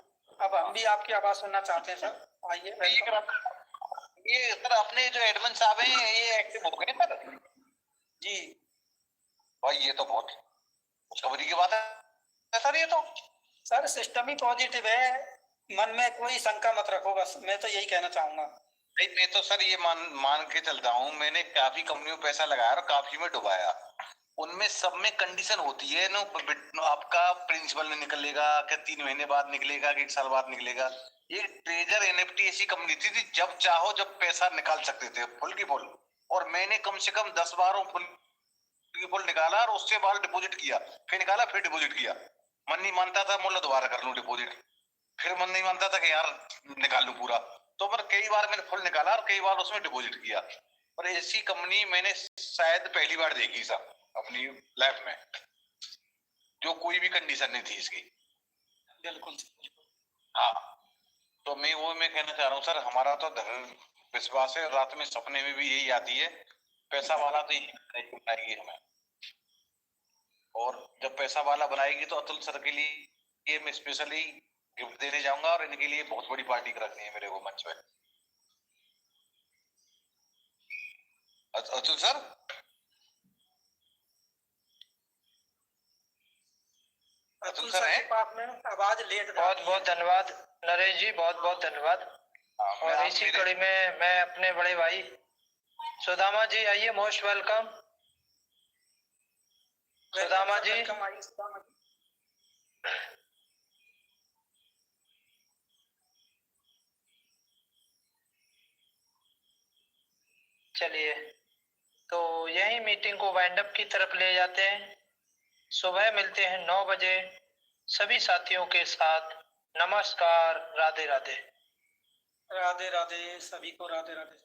अब हम भी आपकी आवाज सुनना चाहते हैं सर, आइए वेलकम। ये सर अपने जो एडमिन साहब हैं ये एक्टिव हो गए सर। जी भाई ये तो बहुत खुशखबरी की बात है सर। ये तो सर सिस्टम ही पॉजिटिव है, मन में कोई शंका मत रखो, बस मैं तो यही कहना चाहूंगा। भाई मैं तो सर ये मान के चलता हूँ, मैंने काफी कंपनियों में पैसा लगाया और काफी में डुबाया। उनमें सब में कंडीशन होती है ना, आपका प्रिंसिपल नहीं निकलेगा क्या 3 महीने बाद निकलेगा कि 1 साल बाद निकलेगा। ये ट्रेजर एनएफटी ऐसी कंपनी थी जब चाहो जब पैसा निकाल सकते थे फुल की फुल। और मैंने कम से कम 10 बारों फुल की फुल निकाला और उससे बाद डिपॉजिट किया, फिर निकाला फिर डिपॉजिट किया। मन नहीं मानता था बोला दोबारा कर लूं डिपॉजिट, फिर मन नहीं मानता था कि यार निकाल लूं पूरा। तो पर कई बार मैंने फुल निकाला और कई बार उसमें डिपॉजिट किया। और ऐसी कंपनी मैंने शायद पहली बार देखी सर अपनी लाइफ में, जो कोई भी कंडीशन नहीं थी इसकी। बिल्कुल हाँ, तो मैं कहना चाह रहा हूँ सर, हमारा तो दृढ़ विश्वास है, रात में सपने में भी यही आती है, पैसा वाला तो यही बनाएगी हमें। और जब पैसा वाला बनाएगी तो अतुल सर के लिए मैं स्पेशली गिफ्ट देने जाऊंगा और इनके लिए बहुत बड़ी पार्टी रखनी है मेरे को मंच पे। अतुल सर, अतुल सर है आवाज लेट। बहुत बहुत धन्यवाद नरेश जी, बहुत बहुत धन्यवाद। और इसी कड़ी में मैं अपने बड़े भाई सुदामा जी आइए, मोस्ट वेलकम सुदामा जी। चलिए तो यही मीटिंग को वाइंड अप की तरफ ले जाते हैं। सुबह मिलते हैं 9 बजे सभी साथियों के साथ। नमस्कार, राधे राधे। राधे राधे सभी को, राधे राधे।